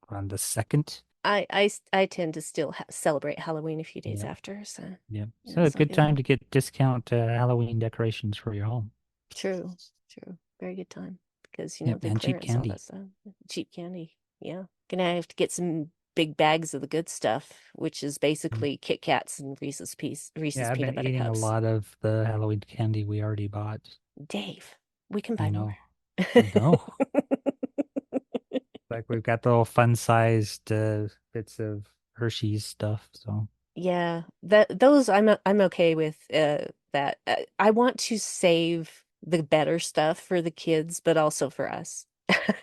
on the 2nd. I tend to still celebrate Halloween a few days after, so Yeah. yeah, So a it's all good good. time to get discount Halloween decorations for your home. True. Very good time because Yep, the and cheap clearance, all candy. that stuff. Cheap candy. Yeah. Gonna have to get some big bags of the good stuff, which is basically Kit Kats and Reese's Yeah, I've peanut been butter eating cups. a lot of the Halloween candy we already bought. Dave, we can I buy know. more. I know. Like we've got the little fun-sized bits of Hershey's stuff. So Yeah, those I'm okay with that. I want to save the better stuff for the kids, but also for us.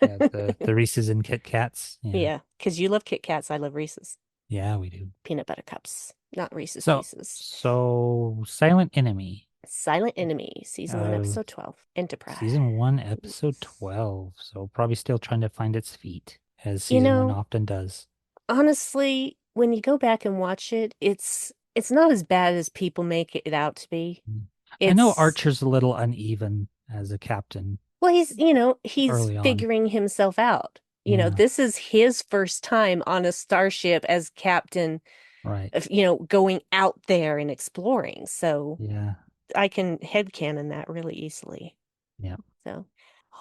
yeah, the Reese's and Kit Kats. Yeah. Yeah, because you love Kit Kats, I love Reese's. Yeah, we do. Peanut butter cups, not Reese's So Pieces. so Silent Enemy. Silent Enemy, Season 1, Episode 12, Enterprise. Season 1, Episode 12. So probably still trying to find its feet, as Season 1 often does. Honestly, when you go back and watch it, it's not as bad as people make it out to be. I know Archer's a little uneven as a captain. Well, he's figuring himself out. This is his first time on a starship as captain, right? Going out there and exploring. So yeah, I can headcanon that really easily. Yeah. So,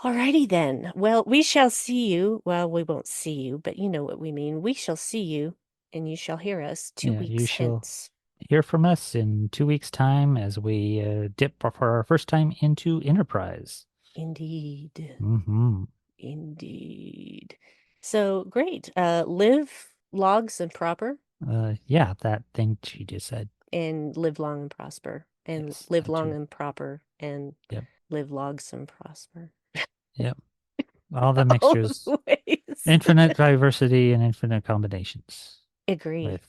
alrighty then. Well, we shall see you. Well, we won't see you, but you know what we mean. We shall see you, and you shall hear us 2 weeks hence. Hear from us in 2 weeks' time as we dip for our first time into Enterprise. Indeed. Mm-hmm. Indeed. So great. Live, logs, and proper. Yeah, that thing she just said. And live long and prosper. And Yes, live long and proper. And yep. Live logs and prosper. Yep. All the mixtures. Infinite diversity and infinite combinations. Agree. With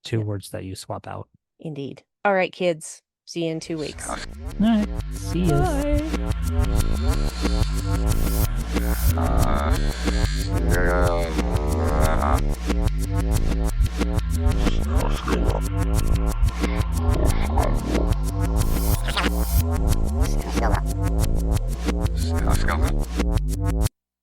2 words that you swap out. Indeed. All right, kids. See you in 2 weeks. All right. See ya. Snälla. Snälla.